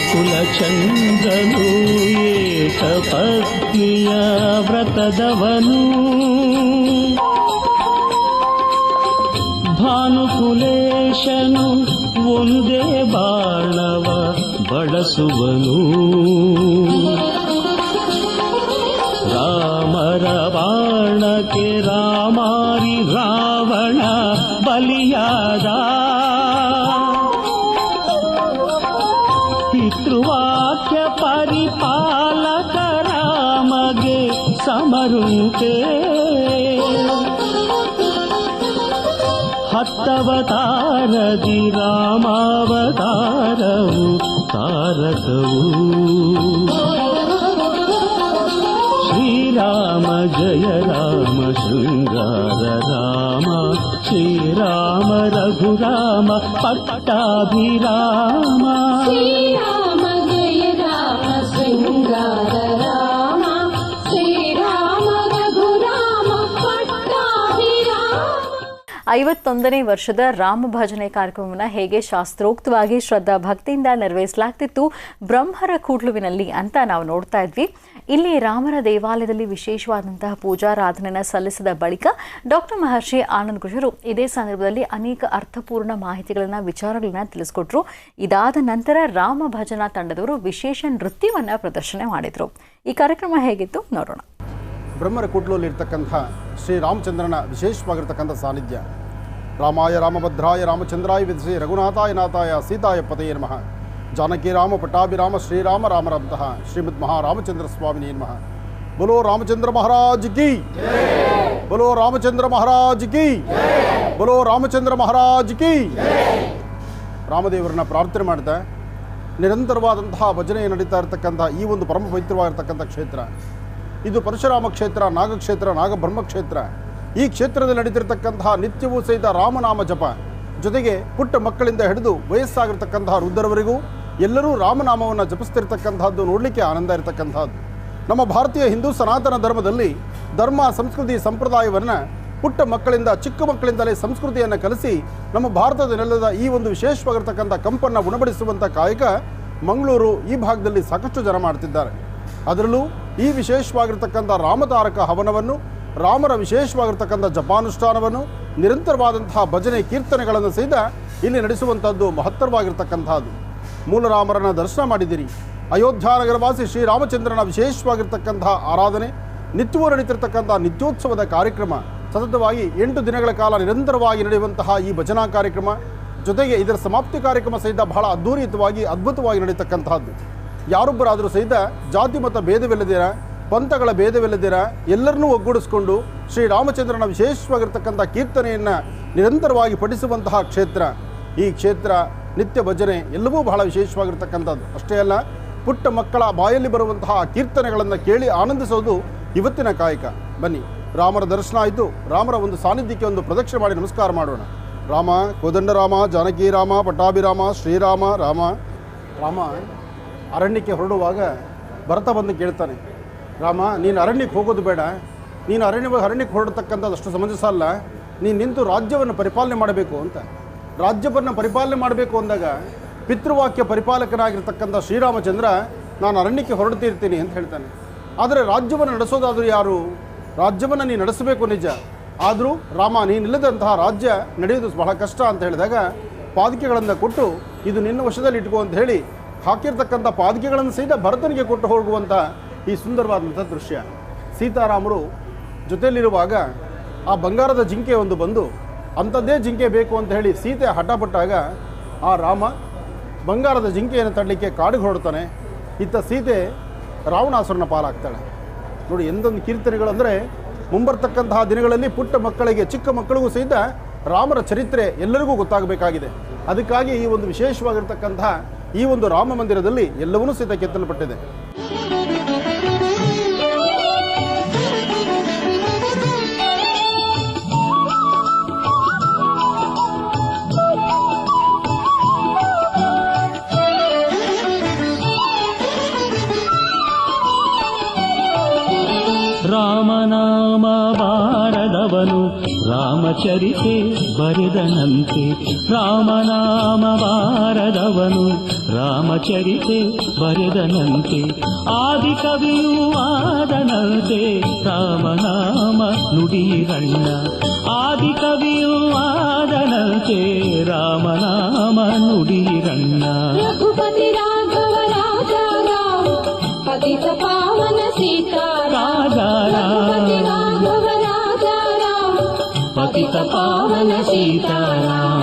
ಕುಲಚಂದ್ರನು ಏಕ ಪತ್ನಿಯ ವ್ರತದವನು, ಭಾನುಕುಲೇಶನು ಒಂದೇ ಬಾಣವ ಬಳಸುವನು. ರಾಮರ ಬಾಣಕ್ಕೆ ರಾಮಾರಿ ರಾವಣ ಬಲಿಯಾದ, ಪಿತೃವಾಕ್ಯ ಪರಿಪಾಲಕ ರಾಮಗೆ ಸಮರೂಪೇ. ಹತ್ತವತಾರದಿ ರಾಮಾವತಾರವು ತಾರಕವು. ಶ್ರೀರಾಮ ಜಯ ರಾಮ ಶೃಂಗಾರ ರಾಮ ಶ್ರೀರಾಮ ರಘುರಾಮ ಪಟ್ಟಾಭಿರಾಮ ಶ್ರೀರಾಮ ಜಯ ರಾಮ ಶೃಂಗಾರ ರಾಮ ಶ್ರೀರಾಮ ರಘುರಾಮ ಪಟ್ಟಾಭಿರಾಮ. 51ನೇ ವರ್ಷದ ರಾಮ ಭಜನೆ ಕಾರ್ಯಕ್ರಮವನ್ನು ಹೇಗೆ ಶಾಸ್ತ್ರೋಕ್ತವಾಗಿ ಶ್ರದ್ಧಾ ಭಕ್ತಿಯಿಂದ ನೆರವೇರಿಸಲಾಗ್ತಿತ್ತು ಬ್ರಹ್ಮರ ಕೂಡ್ಲುವಿನಲ್ಲಿ ಅಂತ ನಾವು ನೋಡ್ತಾ ಇದ್ವಿ. ಇಲ್ಲಿ ರಾಮರ ದೇವಾಲಯದಲ್ಲಿ ವಿಶೇಷವಾದಂತಹ ಪೂಜಾರಾಧನೆಯನ್ನು ಸಲ್ಲಿಸಿದ ಬಳಿಕ ಡಾಕ್ಟರ್ ಮಹರ್ಷಿ ಆನಂದ್ ಗುರುಜರು ಇದೇ ಸಂದರ್ಭದಲ್ಲಿ ಅನೇಕ ಅರ್ಥಪೂರ್ಣ ಮಾಹಿತಿಗಳನ್ನು ವಿಚಾರಗಳನ್ನ ತಿಳಿಸ್ಕೊಟ್ರು. ಇದಾದ ನಂತರ ರಾಮ ಭಜನಾ ತಂಡದವರು ವಿಶೇಷ ನೃತ್ಯವನ್ನು ಪ್ರದರ್ಶನ ಮಾಡಿದರು. ಈ ಕಾರ್ಯಕ್ರಮ ಹೇಗಿತ್ತು ನೋಡೋಣ. ಬ್ರಹ್ಮರ ಕೂಟ್ಲಲ್ಲಿರ್ತಕ್ಕಂಥ ಶ್ರೀರಾಮಚಂದ್ರನ ವಿಶೇಷವಾಗಿರ್ತಕ್ಕಂಥ ಸಾನ್ನಿಧ್ಯ. ರಾಮಾಯ ರಾಮಭದ್ರಾಯ ರಾಮಚಂದ್ರಾಯ ವಿದ್ಸೆ ರಘುನಾಥಾಯ ನಾಥಾಯ ಸೀತಾಯ ಪತಯೇ ನಮಃ. ಜಾನಕಿ ರಾಮ ಪಟ್ಟಾಭಿರಾಮ ಶ್ರೀರಾಮ ರಾಮರಂತಹ ಶ್ರೀಮದ್ ಮಹಾರಾಮಚಂದ್ರ ಸ್ವಾಮಿನೇ ನಮಃ. बोलो रामचंद्र महाराज की, बोलो रामचंद्र महाराज की, बोलो रामचंद्र महाराज की. ರಾಮದೇವರನ್ನ ಪ್ರಾರ್ಥನೆ ಮಾಡ್ತಾ ನಿರಂತರವಾದಂತಹ ಭಜನೆ ನಡೀತಾ ಇರತಕ್ಕಂಥ ಈ ಒಂದು ಪರಮ ಪವಿತ್ರವಾಗಿರ್ತಕ್ಕಂಥ ಕ್ಷೇತ್ರ ಇದು ಪರಶುರಾಮ ಕ್ಷೇತ್ರ, ನಾಗಕ್ಷೇತ್ರ, ನಾಗಬ್ರಹ್ಮ ಕ್ಷೇತ್ರ. ಈ ಕ್ಷೇತ್ರದಲ್ಲಿ ನಡೀತಿರ್ತಕ್ಕಂತಹ ನಿತ್ಯವೂ ಸಹಿತ ರಾಮನಾಮ ಜಪ, ಜೊತೆಗೆ ಪುಟ್ಟ ಮಕ್ಕಳಿಂದ ಹಿಡಿದು ವಯಸ್ಸಾಗಿರ್ತಕ್ಕಂತಹ ವೃದ್ಧರವರೆಗೂ ಎಲ್ಲರೂ ರಾಮನಾಮವನ್ನು ಜಪಿಸ್ತಿರ್ತಕ್ಕಂಥದ್ದು ನೋಡಲಿಕ್ಕೆ ಆನಂದ ಇರತಕ್ಕಂಥದ್ದು. ನಮ್ಮ ಭಾರತೀಯ ಹಿಂದೂ ಸನಾತನ ಧರ್ಮದಲ್ಲಿ ಧರ್ಮ ಸಂಸ್ಕೃತಿ ಸಂಪ್ರದಾಯವನ್ನು ಪುಟ್ಟ ಮಕ್ಕಳಿಂದ, ಚಿಕ್ಕ ಮಕ್ಕಳಿಂದಲೇ ಸಂಸ್ಕೃತಿಯನ್ನು ಕಲಿಸಿ ನಮ್ಮ ಭಾರತದ ನೆಲದ ಈ ಒಂದು ವಿಶೇಷವಾಗಿರ್ತಕ್ಕಂಥ ಕಂಪನ್ನು ಉಣಬಡಿಸುವಂಥ ಕಾಯಕ ಮಂಗಳೂರು ಈ ಭಾಗದಲ್ಲಿ ಸಾಕಷ್ಟು ಜನ ಮಾಡ್ತಿದ್ದಾರೆ. ಅದರಲ್ಲೂ ಈ ವಿಶೇಷವಾಗಿರ್ತಕ್ಕಂಥ ರಾಮತಾರಕ ಹವನವನ್ನು, ರಾಮರ ವಿಶೇಷವಾಗಿರ್ತಕ್ಕಂಥ ಜಪಾನುಷ್ಠಾನವನ್ನು, ನಿರಂತರವಾದಂತಹ ಭಜನೆ ಕೀರ್ತನೆಗಳನ್ನು ಸಹಿತ ಇಲ್ಲಿ ನಡೆಸುವಂಥದ್ದು ಮಹತ್ತರವಾಗಿರ್ತಕ್ಕಂಥದ್ದು. ಮೂಲರಾಮರನ್ನ ದರ್ಶನ ಮಾಡಿದ್ದೀರಿ. ಅಯೋಧ್ಯಾನಗರವಾಸಿ ಶ್ರೀರಾಮಚಂದ್ರನ ವಿಶೇಷವಾಗಿರ್ತಕ್ಕಂಥ ಆರಾಧನೆ, ನಿತ್ಯವೂ ನಡೀತಿರ್ತಕ್ಕಂಥ ನಿತ್ಯೋತ್ಸವದ ಕಾರ್ಯಕ್ರಮ, ಸತತವಾಗಿ 8 ದಿನಗಳ ಕಾಲ ನಿರಂತರವಾಗಿ ನಡೆಯುವಂತಹ ಈ ಭಜನಾ ಕಾರ್ಯಕ್ರಮ, ಜೊತೆಗೆ ಇದರ ಸಮಾಪ್ತಿ ಕಾರ್ಯಕ್ರಮ ಸಹಿತ ಬಹಳ ಅದ್ಧೂರಿತವಾಗಿ ಅದ್ಭುತವಾಗಿ ನಡೀತಕ್ಕಂಥದ್ದು. ಯಾರೊಬ್ಬರಾದರೂ ಸಹಿತ ಜಾತಿ ಮತ ಭೇದವಿಲ್ಲದಿರ, ಪಂಥಗಳ ಭೇದವಿಲ್ಲದಿರ ಎಲ್ಲರನ್ನೂ ಒಗ್ಗೂಡಿಸಿಕೊಂಡು ಶ್ರೀರಾಮಚಂದ್ರನ ವಿಶೇಷವಾಗಿರ್ತಕ್ಕಂಥ ಕೀರ್ತನೆಯನ್ನು ನಿರಂತರವಾಗಿ ಪಠಿಸುವಂತಹ ಕ್ಷೇತ್ರ ಈ ಕ್ಷೇತ್ರ. ನಿತ್ಯ ಭಜನೆ ಎಲ್ಲವೂ ಬಹಳ ವಿಶೇಷವಾಗಿರ್ತಕ್ಕಂಥದ್ದು. ಅಷ್ಟೇ ಅಲ್ಲ, ಪುಟ್ಟ ಮಕ್ಕಳ ಬಾಯಲ್ಲಿ ಬರುವಂತಹ ಕೀರ್ತನೆಗಳನ್ನು ಕೇಳಿ ಆನಂದಿಸೋದು ಇವತ್ತಿನ ಕಾಯಕ. ಬನ್ನಿ, ರಾಮರ ದರ್ಶನ ಆಯಿತು, ರಾಮರ ಒಂದು ಸಾನ್ನಿಧ್ಯಕ್ಕೆ ಒಂದು ಪ್ರದಕ್ಷಿಣೆ ಮಾಡಿ ನಮಸ್ಕಾರ ಮಾಡೋಣ. ರಾಮ, ಕೋದಂಡರಾಮ, ಜಾನಕಿ ರಾಮ, ಪಟ್ಟಾಭಿರಾಮ, ಶ್ರೀರಾಮ ರಾಮ. ರಾಮ ಅರಣ್ಯಕ್ಕೆ ಹೊರಡುವಾಗ ಭರತ ಬಂದು ಕೇಳ್ತಾನೆ, ರಾಮ ನೀನು ಅರಣ್ಯಕ್ಕೆ ಹೋಗೋದು ಬೇಡ, ನೀನು ಅರಣ್ಯಕ್ಕೆ ಹೊರಡತಕ್ಕಂಥದ್ದು ಅಷ್ಟು ಸಮಂಜಸ ಅಲ್ಲ, ನೀನು ನಿಂತು ರಾಜ್ಯವನ್ನು ಪರಿಪಾಲನೆ ಮಾಡಬೇಕು ಅಂತ. ರಾಜ್ಯವನ್ನು ಪರಿಪಾಲನೆ ಮಾಡಬೇಕು ಅಂದಾಗ ಪಿತೃವಾಕ್ಯ ಪರಿಪಾಲಕನಾಗಿರ್ತಕ್ಕಂಥ ಶ್ರೀರಾಮಚಂದ್ರ ನಾನು ಅರಣ್ಯಕ್ಕೆ ಹೊರಡ್ತಿರ್ತೀನಿ ಅಂತ ಹೇಳ್ತಾನೆ. ಆದರೆ ರಾಜ್ಯವನ್ನು ನಡೆಸೋದಾದರೂ ಯಾರು? ರಾಜ್ಯವನ್ನು ನೀನು ನಡೆಸಬೇಕು ನಿಜ, ಆದರೂ ರಾಮ ನೀನಿಲ್ಲದಂತಹ ರಾಜ್ಯ ನಡೆಯೋದು ಬಹಳ ಕಷ್ಟ ಅಂತ ಹೇಳಿದಾಗ ಪಾದಕೆಗಳನ್ನು ಕೊಟ್ಟು ಇದು ನಿನ್ನ ವಶದಲ್ಲಿ ಇಟ್ಕೋ ಅಂತ ಹೇಳಿ ಹಾಕಿರ್ತಕ್ಕಂಥ ಪಾದಕೆಗಳನ್ನು ಸಹಿತ ಭರತನಿಗೆ ಕೊಟ್ಟು ಹೋಗುವಂಥ ಈ ಸುಂದರವಾದಂಥ ದೃಶ್ಯ. ಸೀತಾರಾಮರು ಜೊತೆಯಲ್ಲಿರುವಾಗ ಆ ಬಂಗಾರದ ಜಿಂಕೆ ಒಂದು ಬಂದು ಅಂಥದ್ದೇ ಜಿಂಕೆ ಬೇಕು ಅಂತ ಹೇಳಿ ಸೀತೆ ಹಠಪಟ್ಟಾಗ ಆ ರಾಮ ಬಂಗಾರದ ಜಿಂಕೆಯನ್ನು ತಡಲಿಕ್ಕೆ ಕಾಡಿಗೆ ಹೊರಡ್ತಾನೆ. ಇತ್ತ ಸೀತೆ ರಾವಣಾಸುರನ ಪಾಲಾಗ್ತಾಳೆ. ನೋಡಿ ಎಂದೊಂದು ಕೀರ್ತನೆಗಳು ಅಂದರೆ ಮುಂಬರ್ತಕ್ಕಂತಹ ದಿನಗಳಲ್ಲಿ ಪುಟ್ಟ ಮಕ್ಕಳಿಗೆ, ಚಿಕ್ಕ ಮಕ್ಕಳಿಗೂ ಸಹಿತ ರಾಮರ ಚರಿತ್ರೆ ಎಲ್ಲರಿಗೂ ಗೊತ್ತಾಗಬೇಕಾಗಿದೆ. ಅದಕ್ಕಾಗಿ ಈ ಒಂದು ವಿಶೇಷವಾಗಿರ್ತಕ್ಕಂತಹ ಈ ಒಂದು ರಾಮ ಮಂದಿರದಲ್ಲಿ ಎಲ್ಲವನ್ನೂ ಸಹಿತ ಕೆತ್ತಲ್ಪಟ್ಟಿದೆ. ರಾಮನಾಮ ಬಾರದವನು ರಾಮಚರಿತೆ ಬರೆದನಂತೆ. ರಾಮನಾಮ ಬಾರದವನು ರಾಮಚರಿತೆ ಬರೆದನಂತೆ. ಆದಿಕವಿಯೂ ಆದನಂತೆ ರಾಮನಾಮ ನುಡಿರಣ್ಣ. ಆದಿಕವಿಯೂ ಆದನಂತೆ ರಾಮನಾಮ ನುಡಿರಣ್ಣ. ರಘುಪತಿ ರಾಘವ ರಾಜಾ ರಾಮ ಪತಿತ ಪಾವನ ಸೀತಾರಾಮ. ರಘುಪತಿ ರಾಘವ ರಾಜಾ ರಾಮ ಪತಿತ ಪಾವನ ಸೀತಾರಾಮ.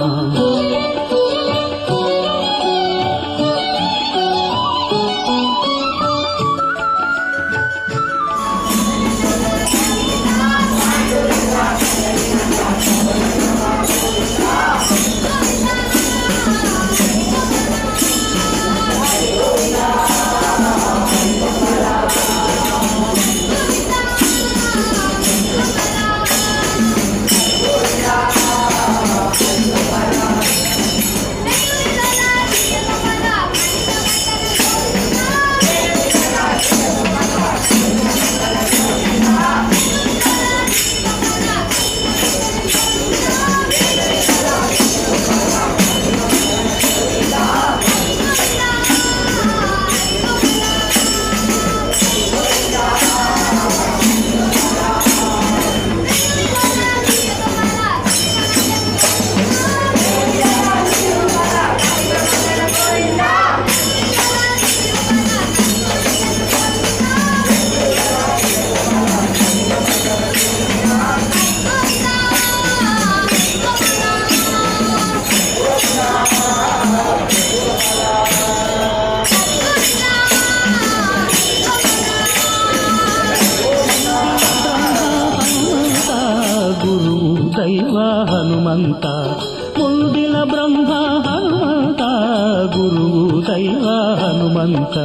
ಇಲ್ವ ಹನುಮಂತ.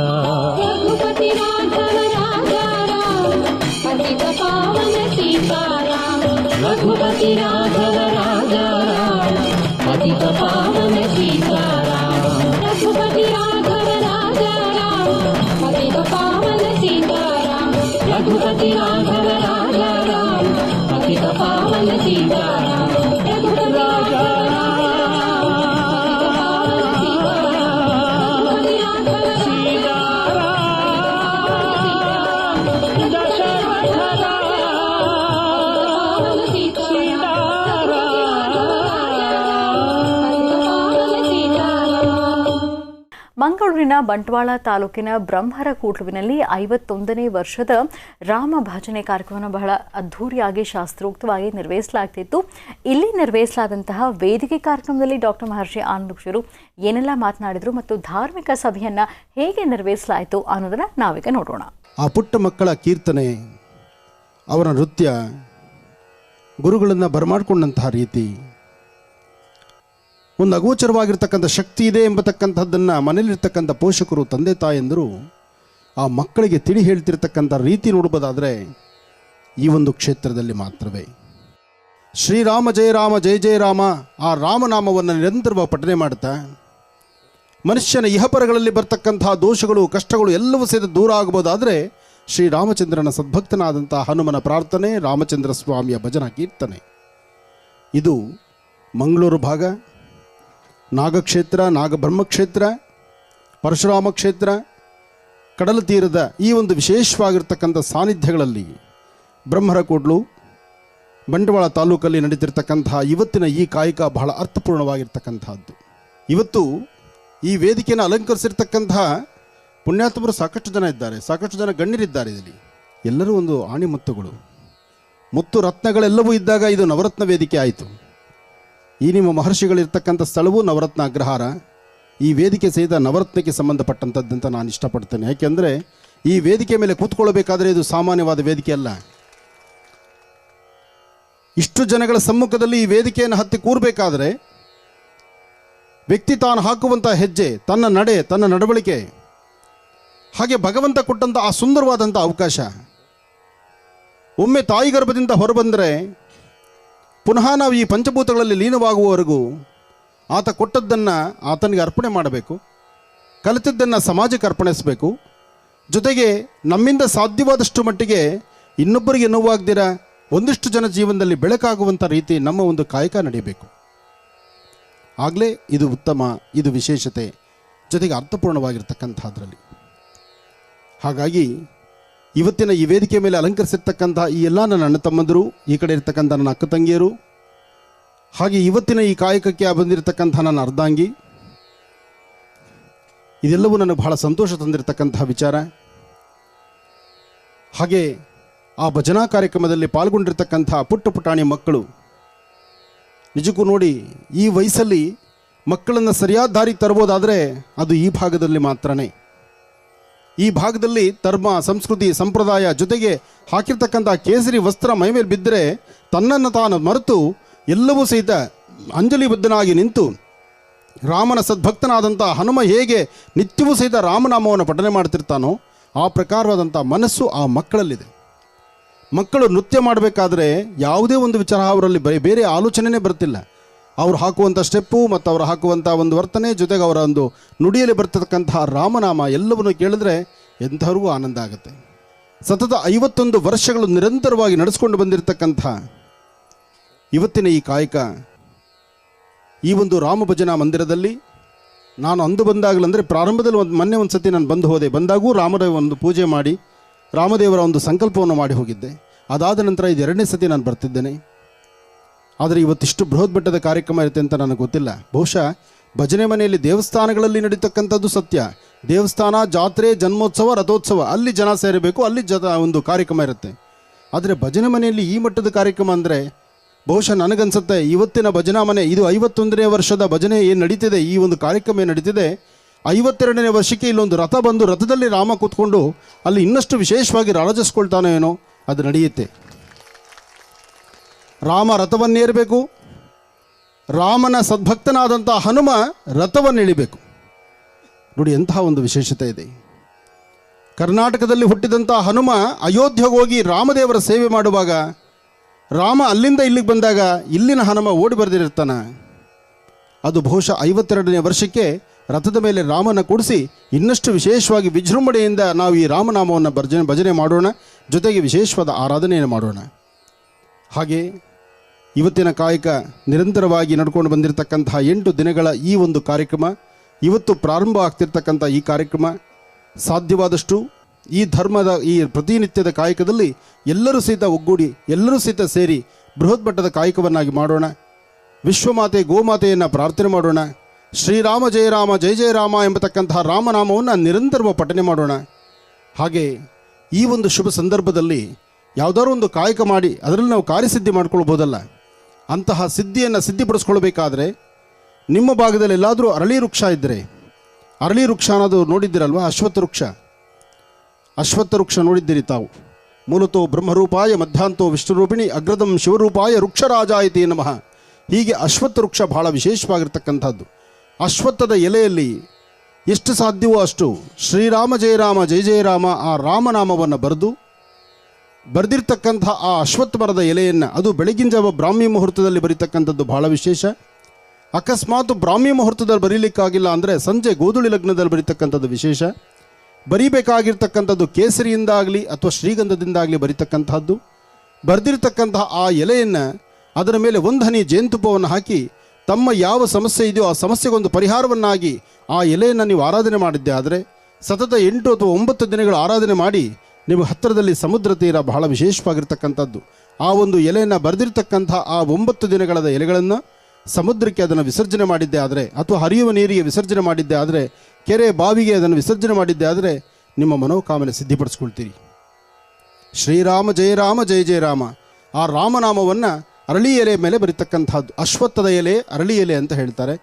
रघुपति राघव राजा राम पतित पावन सीताराम. रघुपति राघव राजा राम पतित पावन सीताराम. रघुपति राघव राजा राम पतित पावन सीताराम. रघुपति राघव राजा राम पतित पावन सीताराम. रघुपति राजा ಮಂಗಳೂರಿನ ಬಂಟ್ವಾಳ ತಾಲೂಕಿನ ಬ್ರಹ್ಮರಕೂಟುವಿನಲ್ಲಿ 51ನೇ ವರ್ಷದ ರಾಮ ಭಜನೆ ಕಾರ್ಯಕ್ರಮವನ್ನು ಬಹಳ ಅದ್ಧೂರಿಯಾಗಿ ಶಾಸ್ತ್ರೋಕ್ತವಾಗಿ ನಿರ್ವಹಿಸಲಾಗ್ತಿತ್ತು. ಇಲ್ಲಿ ನಿರ್ವಹಿಸಲಾದಂತಹ ವೇದಿಕೆ ಕಾರ್ಯಕ್ರಮದಲ್ಲಿ ಡಾಕ್ಟರ್ ಮಹರ್ಷಿ ಆನಂದಪುರರು ಏನೆಲ್ಲ ಮಾತನಾಡಿದರು ಮತ್ತು ಧಾರ್ಮಿಕ ಸಭೆಯನ್ನು ಹೇಗೆ ನಿರ್ವಹಿಸಲಾಯಿತು ಅನ್ನೋದನ್ನು ನಾವೀಗ ನೋಡೋಣ. ಆ ಪುಟ್ಟ ಮಕ್ಕಳ ಕೀರ್ತನೆ, ಅವರ ನೃತ್ಯ, ಗುರುಗಳನ್ನು ಬರಮಾಡಿಕೊಂಡಂತಹ ರೀತಿ, ಒಂದು ಅಗೋಚರವಾಗಿರ್ತಕ್ಕಂಥ ಶಕ್ತಿ ಇದೆ ಎಂಬತಕ್ಕಂಥದ್ದನ್ನು ಮನೇಲಿರ್ತಕ್ಕಂಥ ಪೋಷಕರು, ತಂದೆ ತಾಯಂದರು ಆ ಮಕ್ಕಳಿಗೆ ತಿಳಿ ಹೇಳ್ತಿರ್ತಕ್ಕಂಥ ರೀತಿ ನೋಡ್ಬೋದಾದರೆ ಈ ಒಂದು ಕ್ಷೇತ್ರದಲ್ಲಿ ಮಾತ್ರವೇ. ಶ್ರೀರಾಮ ಜಯ ರಾಮ ಜಯ ಜಯ ರಾಮ ಆ ರಾಮನಾಮವನ್ನು ನಿರಂತರವಾಗಿ ಪಠನೆ ಮಾಡ್ತಾ ಮನುಷ್ಯನ ಇಹಪರಗಳಲ್ಲಿ ಬರ್ತಕ್ಕಂತಹ ದೋಷಗಳು, ಕಷ್ಟಗಳು ಎಲ್ಲವೂ ಸೇರಿ ದೂರ ಆಗಬಹುದಾದರೆ ಶ್ರೀರಾಮಚಂದ್ರನ ಸದ್ಭಕ್ತನಾದಂಥ ಹನುಮನ ಪ್ರಾರ್ಥನೆ, ರಾಮಚಂದ್ರ ಸ್ವಾಮಿಯ ಭಜನಾ ಕೀರ್ತನೆ. ಇದು ಮಂಗಳೂರು ಭಾಗ, ನಾಗಕ್ಷೇತ್ರ, ನಾಗಬ್ರಹ್ಮಕ್ಷೇತ್ರ, ಪರಶುರಾಮ ಕ್ಷೇತ್ರ, ಕಡಲ ತೀರದ ಈ ಒಂದು ವಿಶೇಷವಾಗಿರ್ತಕ್ಕಂಥ ಸಾನ್ನಿಧ್ಯಗಳಲ್ಲಿ ಬ್ರಹ್ಮರಕೂಡ್ಲು ಬಂಟ್ವಾಳ ತಾಲೂಕಲ್ಲಿ ನಡೀತಿರ್ತಕ್ಕಂತಹ ಇವತ್ತಿನ ಈ ಕಾಯಕ ಬಹಳ ಅರ್ಥಪೂರ್ಣವಾಗಿರ್ತಕ್ಕಂಥದ್ದು. ಇವತ್ತು ಈ ವೇದಿಕೆಯನ್ನು ಅಲಂಕರಿಸಿರ್ತಕ್ಕಂತಹ ಪುಣ್ಯಾತ್ಮರು ಸಾಕಷ್ಟು ಜನ ಇದ್ದಾರೆ, ಸಾಕಷ್ಟು ಜನ ಗಣ್ಯರಿದ್ದಾರೆ. ಇದರಲ್ಲಿ ಎಲ್ಲರೂ ಒಂದು ಆಣಿಮುತ್ತುಗಳು, ಮುತ್ತು ರತ್ನಗಳೆಲ್ಲವೂ ಇದ್ದಾಗ ಇದು ನವರತ್ನ ವೇದಿಕೆ ಆಯಿತು. ಈ ನಿಮ್ಮ ಮಹರ್ಷಿಗಳಿರ್ತಕ್ಕಂಥ ಸ್ಥಳವೂ ನವರತ್ನ ಅಗ್ರಹಾರ. ಈ ವೇದಿಕೆ ಸಹಿತ ನವರತ್ನಕ್ಕೆ ಸಂಬಂಧಪಟ್ಟಂಥದ್ದಂತ ನಾನು ಇಷ್ಟಪಡ್ತೇನೆ. ಯಾಕೆಂದರೆ ಈ ವೇದಿಕೆ ಮೇಲೆ ಕೂತ್ಕೊಳ್ಳಬೇಕಾದ್ರೆ ಇದು ಸಾಮಾನ್ಯವಾದ ವೇದಿಕೆ ಅಲ್ಲ. ಇಷ್ಟು ಜನಗಳ ಸಮ್ಮುಖದಲ್ಲಿ ಈ ವೇದಿಕೆಯನ್ನು ಹತ್ತಿ ಕೂರಬೇಕಾದ್ರೆ ವ್ಯಕ್ತಿ ತಾನು ಹಾಕುವಂಥ ಹೆಜ್ಜೆ, ತನ್ನ ನಡೆ, ತನ್ನ ನಡವಳಿಕೆ, ಹಾಗೆ ಭಗವಂತ ಕೊಟ್ಟಂಥ ಆ ಸುಂದರವಾದಂಥ ಅವಕಾಶ, ಒಮ್ಮೆ ತಾಯಿ ಗರ್ಭದಿಂದ ಹೊರಬಂದರೆ ಪುನಃ ನಾವು ಈ ಪಂಚಭೂತಗಳಲ್ಲಿ ಲೀನವಾಗುವವರೆಗೂ ಆತ ಕೊಟ್ಟದ್ದನ್ನು ಆತನಿಗೆ ಅರ್ಪಣೆ ಮಾಡಬೇಕು, ಕಲಿತದ್ದನ್ನು ಸಮಾಜಕ್ಕೆ ಅರ್ಪಣಿಸಬೇಕು. ಜೊತೆಗೆ ನಮ್ಮಿಂದ ಸಾಧ್ಯವಾದಷ್ಟು ಮಟ್ಟಿಗೆ ಇನ್ನೊಬ್ಬರಿಗೆ ನೋವಾಗ್ದಿರ ಒಂದಿಷ್ಟು ಜನ ಜೀವನದಲ್ಲಿ ಬೆಳಕಾಗುವಂಥ ರೀತಿ ನಮ್ಮ ಒಂದು ಕಾಯಕ ನಡೀಬೇಕು. ಆಗಲೇ ಇದು ಉತ್ತಮ, ಇದು ವಿಶೇಷತೆ, ಜೊತೆಗೆ ಅರ್ಥಪೂರ್ಣವಾಗಿರ್ತಕ್ಕಂಥದ್ರಲ್ಲಿ. ಹಾಗಾಗಿ ಇವತ್ತಿನ ಈ ವೇದಿಕೆ ಮೇಲೆ ಅಲಂಕರಿಸಿರ್ತಕ್ಕಂಥ ಈ ಎಲ್ಲ ನನ್ನ ಅಣ್ಣ ತಮ್ಮಂದರು, ಈ ಕಡೆ ಇರ್ತಕ್ಕಂಥ ನನ್ನ ಅಕ್ಕ ತಂಗಿಯರು, ಹಾಗೆ ಇವತ್ತಿನ ಈ ಕಾಯಕಕ್ಕೆ ಬಂದಿರತಕ್ಕಂಥ ನನ್ನ ಅರ್ಧಾಂಗಿ, ಇದೆಲ್ಲವೂ ನನಗೆ ಬಹಳ ಸಂತೋಷ ತಂದಿರತಕ್ಕಂತಹ ವಿಚಾರ. ಹಾಗೆ ಆ ಭಜನಾ ಕಾರ್ಯಕ್ರಮದಲ್ಲಿ ಪಾಲ್ಗೊಂಡಿರ್ತಕ್ಕಂಥ ಪುಟ್ಟ ಪುಟಾಣಿ ಮಕ್ಕಳು, ನಿಜಕ್ಕೂ ನೋಡಿ, ಈ ವಯಸ್ಸಲ್ಲಿ ಮಕ್ಕಳನ್ನು ಸರಿಯಾದ ದಾರಿ ತರ್ಬೋದಾದರೆ ಅದು ಈ ಭಾಗದಲ್ಲಿ ಮಾತ್ರನೇ. ಈ ಭಾಗದಲ್ಲಿ ಧರ್ಮ, ಸಂಸ್ಕೃತಿ, ಸಂಪ್ರದಾಯ ಜೊತೆಗೆ ಹಾಕಿರ್ತಕ್ಕಂಥ ಕೇಸರಿ ವಸ್ತ್ರ ಮೈಮೇಲೆ ಬಿದ್ದರೆ ತನ್ನನ್ನು ತಾನು ಮರೆತು ಎಲ್ಲವೂ ಸಹಿತ ಅಂಜಲಿಬದ್ಧನಾಗಿ ನಿಂತು ರಾಮನ ಸದ್ಭಕ್ತನಾದಂಥ ಹನುಮ ಹೇಗೆ ನಿತ್ಯವೂ ಸಹಿತ ರಾಮನಾಮವನ್ನು ಪಠನೆ ಮಾಡ್ತಿರ್ತಾನೋ ಆ ಪ್ರಕಾರವಾದಂಥ ಮನಸ್ಸು ಆ ಮಕ್ಕಳಲ್ಲಿದೆ. ಮಕ್ಕಳು ನೃತ್ಯ ಮಾಡಬೇಕಾದ್ರೆ ಯಾವುದೇ ಒಂದು ವಿಚಾರ ಅವರಲ್ಲಿ ಬೇರೆ ಆಲೋಚನೆಯೇ ಬರ್ತಿಲ್ಲ. ಅವರು ಹಾಕುವಂಥ ಸ್ಟೆಪ್ಪು ಮತ್ತು ಅವರು ಹಾಕುವಂಥ ಒಂದು ವರ್ತನೆ, ಜೊತೆಗೆ ಅವರ ಒಂದು ನುಡಿಯಲ್ಲಿ ಬರ್ತಕ್ಕಂತಹ ರಾಮನಾಮ ಎಲ್ಲವನ್ನು ಕೇಳಿದ್ರೆ ಎಂಥವ್ರಿಗೂ ಆನಂದ ಆಗುತ್ತೆ. ಸತತ 51 ವರ್ಷಗಳು ನಿರಂತರವಾಗಿ ನಡೆಸ್ಕೊಂಡು ಬಂದಿರತಕ್ಕಂಥ ಇವತ್ತಿನ ಈ ಕಾಯಕ, ಈ ಒಂದು ರಾಮ ಭಜನಾ ಮಂದಿರದಲ್ಲಿ ನಾನು ಅಂದು ಬಂದಾಗಲಂದರೆ ಪ್ರಾರಂಭದಲ್ಲಿ ಮೊನ್ನೆ ಒಂದು ಸತಿ ನಾನು ಬಂದಾಗೂ ರಾಮದೇವ ಒಂದು ಪೂಜೆ ಮಾಡಿ ರಾಮದೇವರ ಒಂದು ಸಂಕಲ್ಪವನ್ನು ಮಾಡಿ ಹೋಗಿದ್ದೆ. ಅದಾದ ನಂತರ ಇದು 2ನೇ ಸತಿ ನಾನು ಬರ್ತಿದ್ದೇನೆ. ಆದರೆ ಇವತ್ತಿಷ್ಟು ಬೃಹತ್ ಮಟ್ಟದ ಕಾರ್ಯಕ್ರಮ ಇರುತ್ತೆ ಅಂತ ನನಗೆ ಗೊತ್ತಿಲ್ಲ. ಬಹುಶಃ ಭಜನೆ ಮನೆಯಲ್ಲಿ ದೇವಸ್ಥಾನಗಳಲ್ಲಿ ನಡೀತಕ್ಕಂಥದ್ದು ಸತ್ಯ. ದೇವಸ್ಥಾನ, ಜಾತ್ರೆ, ಜನ್ಮೋತ್ಸವ, ರಥೋತ್ಸವ, ಅಲ್ಲಿ ಜನ ಸೇರಬೇಕು, ಅಲ್ಲಿ ಒಂದು ಕಾರ್ಯಕ್ರಮ ಇರುತ್ತೆ. ಆದರೆ ಭಜನೆ ಮನೆಯಲ್ಲಿ ಈ ಮಟ್ಟದ ಕಾರ್ಯಕ್ರಮ ಅಂದರೆ ಬಹುಶಃ ನನಗನ್ಸುತ್ತೆ ಇವತ್ತಿನ ಭಜನಾ ಮನೆ, ಇದು 51ನೇ ವರ್ಷದ ಭಜನೆ ಏನು ನಡೀತಿದೆ, ಈ ಒಂದು ಕಾರ್ಯಕ್ರಮ ಏನು ನಡೀತಿದೆ, 52ನೇ ವರ್ಷಕ್ಕೆ ಇಲ್ಲೊಂದು ರಥ ಬಂದು ರಥದಲ್ಲಿ ರಾಮ ಕೂತ್ಕೊಂಡು ಅಲ್ಲಿ ಇನ್ನಷ್ಟು ವಿಶೇಷವಾಗಿ ರಾರಾಜಿಸ್ಕೊಳ್ತಾನೋ ಏನೋ ಅದು ನಡೆಯುತ್ತೆ. ರಾಮ ರಥವನ್ನೇರಬೇಕು, ರಾಮನ ಸದ್ಭಕ್ತನಾದಂಥ ಹನುಮ ರಥವನ್ನು ಎಳಿಬೇಕು. ನೋಡಿ ಎಂತಹ ಒಂದು ವಿಶೇಷತೆ ಇದೆ. ಕರ್ನಾಟಕದಲ್ಲಿ ಹುಟ್ಟಿದಂಥ ಹನುಮ ಅಯೋಧ್ಯೆಗೆ ಹೋಗಿ ರಾಮದೇವರ ಸೇವೆ ಮಾಡುವಾಗ ರಾಮ ಅಲ್ಲಿಂದ ಇಲ್ಲಿಗೆ ಬಂದಾಗ ಇಲ್ಲಿನ ಹನುಮ ಓಡಿ ಬರೆದಿರ್ತಾನೆ. ಅದು ಬಹುಶಃ 52ನೇ ವರ್ಷಕ್ಕೆ ರಥದ ಮೇಲೆ ರಾಮನ ಕೂಡಿಸಿ ಇನ್ನಷ್ಟು ವಿಶೇಷವಾಗಿ ವಿಜೃಂಭಣೆಯಿಂದ ನಾವು ಈ ರಾಮನಾಮವನ್ನು ಭಜನೆ ಮಾಡೋಣ, ಜೊತೆಗೆ ವಿಶೇಷವಾದ ಆರಾಧನೆಯನ್ನು ಮಾಡೋಣ. ಹಾಗೆ ಇವತ್ತಿನ ಕಾಯಕ ನಿರಂತರವಾಗಿ ನಡ್ಕೊಂಡು ಬಂದಿರತಕ್ಕಂತಹ 8 ದಿನಗಳ ಈ ಒಂದು ಕಾರ್ಯಕ್ರಮ, ಇವತ್ತು ಪ್ರಾರಂಭ ಆಗ್ತಿರ್ತಕ್ಕಂಥ ಈ ಕಾರ್ಯಕ್ರಮ ಸಾಧ್ಯವಾದಷ್ಟು ಈ ಧರ್ಮದ ಈ ಪ್ರತಿನಿತ್ಯದ ಕಾಯಕದಲ್ಲಿ ಎಲ್ಲರೂ ಸಹಿತ ಒಗ್ಗೂಡಿ ಎಲ್ಲರೂ ಸಹಿತ ಸೇರಿ ಬೃಹತ್ ಮಟ್ಟದ ಕಾಯಕವನ್ನಾಗಿ ಮಾಡೋಣ. ವಿಶ್ವಮಾತೆ ಗೋಮಾತೆಯನ್ನು ಪ್ರಾರ್ಥನೆ ಮಾಡೋಣ. ಶ್ರೀರಾಮ ಜಯ ರಾಮ ಜಯ ಜಯ ರಾಮ ಎಂಬತಕ್ಕಂತಹ ರಾಮನಾಮವನ್ನು ನಿರಂತರವಾಗಿ ಪಠನೆ ಮಾಡೋಣ. ಹಾಗೆ ಈ ಒಂದು ಶುಭ ಸಂದರ್ಭದಲ್ಲಿ ಯಾವುದಾದ್ರು ಒಂದು ಕಾಯಕ ಮಾಡಿ ಅದರಲ್ಲಿ ನಾವು ಕಾರ್ಯಸಿದ್ಧಿ ಮಾಡ್ಕೊಳ್ಬೋದಲ್ಲ. ಅಂತಹ ಸಿದ್ಧಿಯನ್ನು ಸಿದ್ಧಿಪಡಿಸ್ಕೊಳ್ಬೇಕಾದ್ರೆ ನಿಮ್ಮ ಭಾಗದಲ್ಲಿ ಎಲ್ಲಾದರೂ ಅರಳಿ ವೃಕ್ಷ ಇದ್ದರೆ, ಅರಳಿ ವೃಕ್ಷ ಅನ್ನೋದು ನೋಡಿದ್ದೀರಲ್ವ, ಅಶ್ವತ್ಥ ವೃಕ್ಷ. ಅಶ್ವತ್ಥ ವೃಕ್ಷ ನೋಡಿದ್ದೀರಿ ತಾವು. ಮೂಲತೋ ಬ್ರಹ್ಮರೂಪಾಯ ಮಧ್ಯಾಂತೋ ವಿಷ್ಣುರೂಪಿಣಿ ಅಗ್ರದಂ ಶಿವರೂಪಾಯ ವೃಕ್ಷರಾಜಾಯತಿ ನಮಃ. ಹೀಗೆ ಅಶ್ವತ್ಥ ವೃಕ್ಷ ಬಹಳ ವಿಶೇಷವಾಗಿರ್ತಕ್ಕಂಥದ್ದು. ಅಶ್ವತ್ಥದ ಎಲೆಯಲ್ಲಿ ಎಷ್ಟು ಸಾಧ್ಯವೋ ಅಷ್ಟು ಶ್ರೀರಾಮ ಜಯ ರಾಮ ಜಯ ಜಯ ರಾಮ ಆ ರಾಮನಾಮವನ್ನು ಬರೆದಿರ್ತಕ್ಕಂಥ ಆ ಅಶ್ವತ್ಥ ಮರದ ಎಲೆಯನ್ನು ಅದು ಬೆಳಗಿನ ಜಾವ ಬ್ರಾಹ್ಮಿ ಮುಹೂರ್ತದಲ್ಲಿ ಬರೀತಕ್ಕಂಥದ್ದು ಬಹಳ ವಿಶೇಷ. ಅಕಸ್ಮಾತ್ ಬ್ರಾಹ್ಮಿ ಮುಹೂರ್ತದಲ್ಲಿ ಬರೀಲಿಕ್ಕಾಗಿಲ್ಲ ಅಂದರೆ ಸಂಜೆ ಗೋಧುಳಿ ಲಗ್ನದಲ್ಲಿ ಬರೀತಕ್ಕಂಥದ್ದು ವಿಶೇಷ. ಬರೀಬೇಕಾಗಿರ್ತಕ್ಕಂಥದ್ದು ಕೇಸರಿಯಿಂದಾಗಲಿ ಅಥವಾ ಶ್ರೀಗಂಧದಿಂದಾಗಲಿ ಬರೀತಕ್ಕಂಥದ್ದು. ಬರೆದಿರ್ತಕ್ಕಂತಹ ಆ ಎಲೆಯನ್ನು ಅದರ ಮೇಲೆ 1 ಹನಿ ಜೇನುತುಪ್ಪವನ್ನು ಹಾಕಿ ತಮ್ಮ ಯಾವ ಸಮಸ್ಯೆ ಇದೆಯೋ ಆ ಸಮಸ್ಯೆಗೊಂದು ಪರಿಹಾರವನ್ನಾಗಿ ಆ ಎಲೆಯನ್ನು ನೀವು ಆರಾಧನೆ ಮಾಡಿದ್ದೆ ಆದರೆ ಸತತ 8 ಅಥವಾ 9 ದಿನಗಳು ಆರಾಧನೆ ಮಾಡಿ ನಿಮ್ಮ ಹತ್ತಿರದಲ್ಲಿ ಸಮುದ್ರ ತೀರ ಬಹಳ ವಿಶೇಷವಾಗಿರ್ತಕ್ಕಂಥದ್ದು. ಆ ಒಂದು ಎಲೆಯನ್ನು ಬರೆದಿರ್ತಕ್ಕಂಥ ಆ 9 ದಿನಗಳ ಎಲೆಗಳನ್ನು ಸಮುದ್ರಕ್ಕೆ ಅದನ್ನು ವಿಸರ್ಜನೆ ಮಾಡಿದ್ದೆ ಆದರೆ ಅಥವಾ ಹರಿಯುವ ನೀರಿಗೆ ವಿಸರ್ಜನೆ ಮಾಡಿದ್ದೆ ಆದರೆ ಕೆರೆ ಬಾವಿಗೆ ಅದನ್ನು ವಿಸರ್ಜನೆ ಮಾಡಿದ್ದೆ ಆದರೆ ನಿಮ್ಮ ಮನೋಕಾಮನೆ ಸಿದ್ಧಿಪಡಿಸ್ಕೊಳ್ತೀರಿ. ಶ್ರೀರಾಮ ಜಯ ರಾಮ ಜಯ ಜಯ ರಾಮ ಆ ರಾಮನಾಮವನ್ನು ಅರಳಿ ಎಲೆ ಮೇಲೆ ಬರೀತಕ್ಕಂಥದ್ದು. ಅಶ್ವತ್ಥದ ಎಲೆ ಅರಳಿ ಎಲೆ ಅಂತ ಹೇಳ್ತಾರೆ.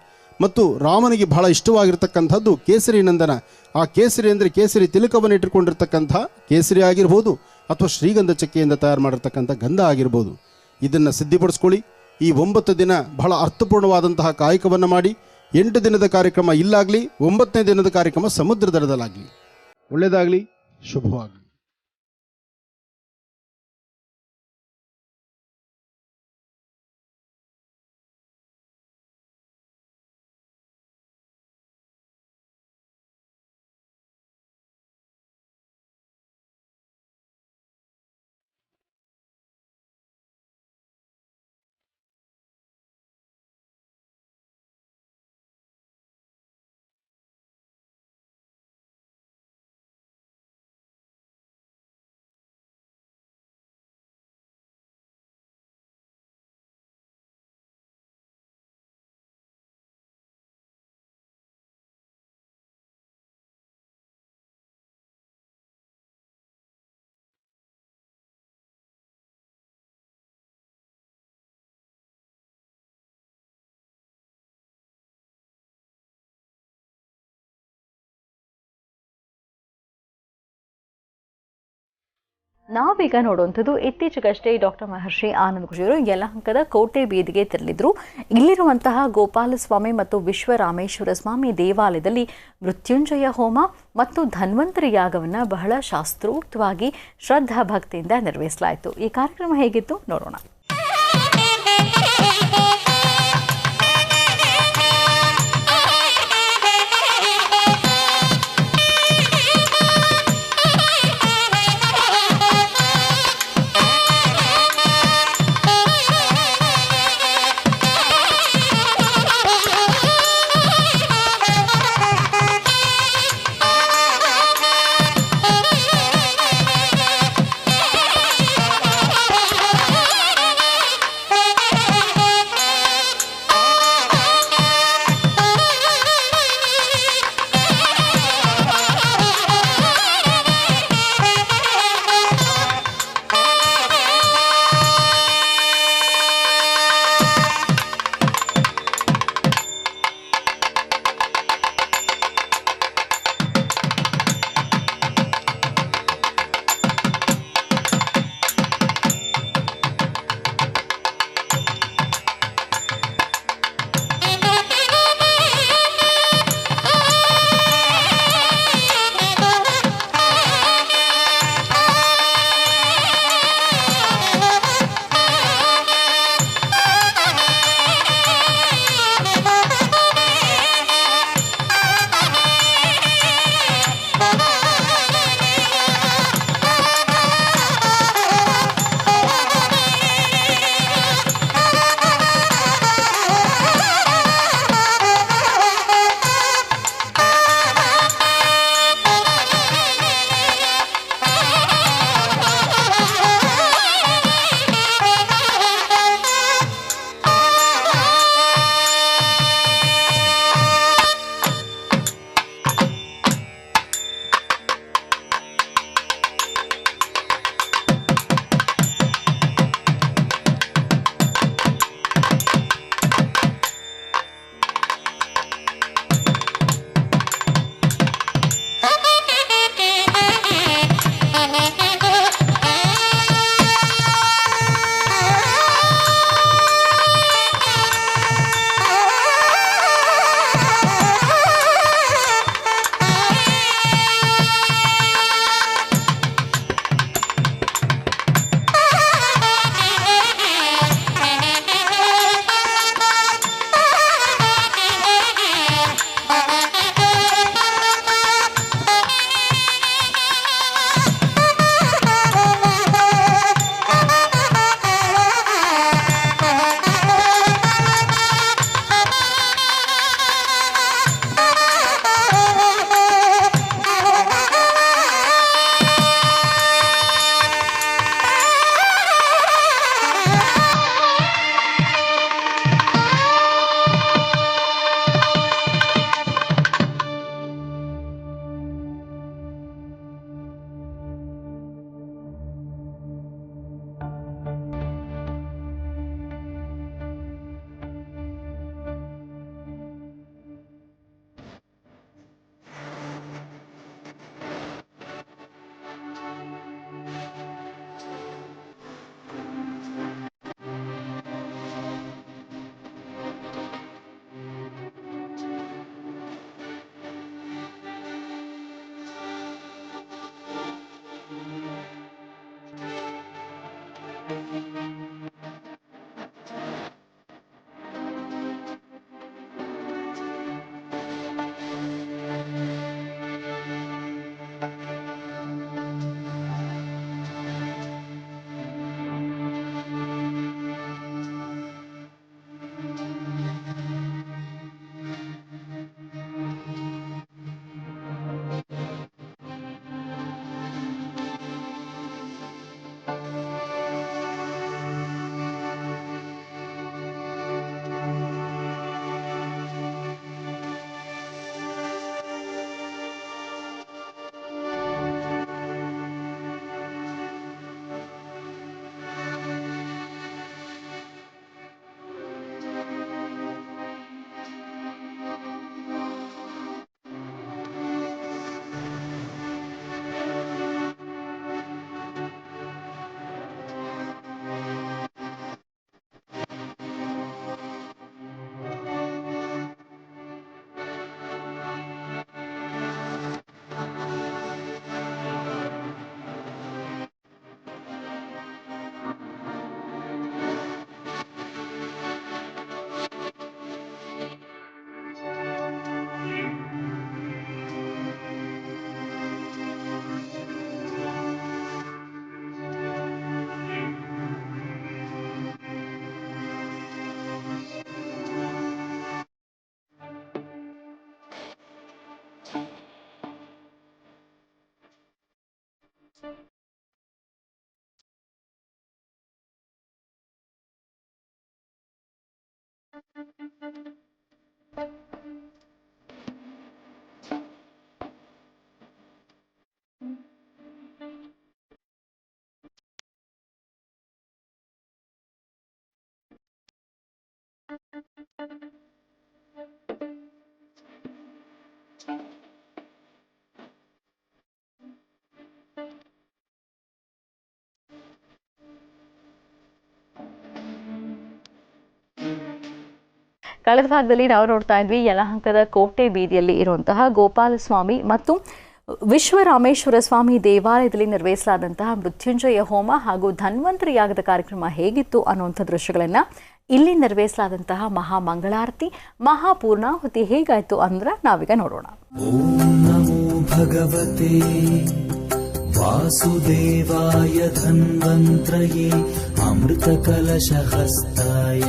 ಮತ್ತು ರಾಮನಿಗೆ ಬಹಳ ಇಷ್ಟವಾಗಿರ್ತಕ್ಕಂಥದ್ದು ಕೇಸರಿ ನಂದನ. ಆ ಕೇಸರಿ ಅಂದರೆ ಕೇಸರಿ ತಿಲಕವನ್ನು ಇಟ್ಟುಕೊಂಡಿರ್ತಕ್ಕಂಥ ಕೇಸರಿ ಆಗಿರ್ಬೋದು ಅಥವಾ ಶ್ರೀಗಂಧ ಚಕ್ಕೆಯಿಂದ ತಯಾರು ಮಾಡಿರ್ತಕ್ಕಂಥ ಗಂಧ ಆಗಿರ್ಬೋದು. ಇದನ್ನು ಸಿದ್ಧಿಪಡಿಸ್ಕೊಳ್ಳಿ. ಈ 9 ದಿನ ಬಹಳ ಅರ್ಥಪೂರ್ಣವಾದಂತಹ ಕಾಯಕವನ್ನು ಮಾಡಿ 8 ದಿನದ ಕಾರ್ಯಕ್ರಮ ಇಲ್ಲಾಗಲಿ, 9ನೇ ದಿನದ ಕಾರ್ಯಕ್ರಮ ಸಮುದ್ರ ದಡದಲ್ಲಾಗಲಿ. ಒಳ್ಳೆಯದಾಗಲಿ, ಶುಭವಾಗಲಿ. ನಾವೀಗ ನೋಡುವಂಥದ್ದು ಇತ್ತೀಚೆಗಷ್ಟೇ ಡಾಕ್ಟರ್ ಮಹರ್ಷಿ ಆನಂದ ಖುಷಿಯವರು ಯಲಹಂಕದ ಕೋಟೆ ಬೀದಿಗೆ ತೆರಳಿದ್ರು. ಇಲ್ಲಿರುವಂತಹ ಗೋಪಾಲಸ್ವಾಮಿ ಮತ್ತು ವಿಶ್ವರಾಮೇಶ್ವರ ಸ್ವಾಮಿ ದೇವಾಲಯದಲ್ಲಿ ಮೃತ್ಯುಂಜಯ ಹೋಮ ಮತ್ತು ಧನ್ವಂತರಿ ಯಾಗವನ್ನು ಬಹಳ ಶಾಸ್ತ್ರೋಕ್ತವಾಗಿ ಶ್ರದ್ಧಾ ಭಕ್ತಿಯಿಂದ ನೆರವೇರಿಸಲಾಯಿತು. ಈ ಕಾರ್ಯಕ್ರಮ ಹೇಗಿತ್ತು ನೋಡೋಣ. ಕಳೆದ ಭಾಗದಲ್ಲಿ ನಾವು ನೋಡ್ತಾ ಇದ್ವಿ ಯಲಹಂಕದ ಕೋಟೆ ಬೀದಿಯಲ್ಲಿ ಇರುವಂತಹ ಗೋಪಾಲಸ್ವಾಮಿ ಮತ್ತು ವಿಶ್ವರಾಮೇಶ್ವರ ಸ್ವಾಮಿ ದೇವಾಲಯದಲ್ಲಿ ನಿರ್ವಹಿಸಲಾದಂತಹ ಮೃತ್ಯುಂಜಯ ಹೋಮ ಹಾಗೂ ಧನ್ವಂತರಿ ಯಾಗದ ಕಾರ್ಯಕ್ರಮ ಹೇಗಿತ್ತು ಅನ್ನುವಂಥ ದೃಶ್ಯಗಳನ್ನು ಇಲ್ಲಿ ನಿರ್ವಹಿಸಲಾದಂತಹ ಮಹಾಮಂಗಳಾರತಿ ಮಹಾಪೂರ್ಣಾಹುತಿ ಹೇಗಾಯಿತು ಅಂದ್ರೆ ನಾವೀಗ ನೋಡೋಣ. ಓಂ ನಮೋ ಭಗವತೆ ವಾಸುದೇವಾಯ ಧನ್ವಂತ್ರಯೇ ಅಮೃತ ಕಲಶಹಸ್ತಾಯ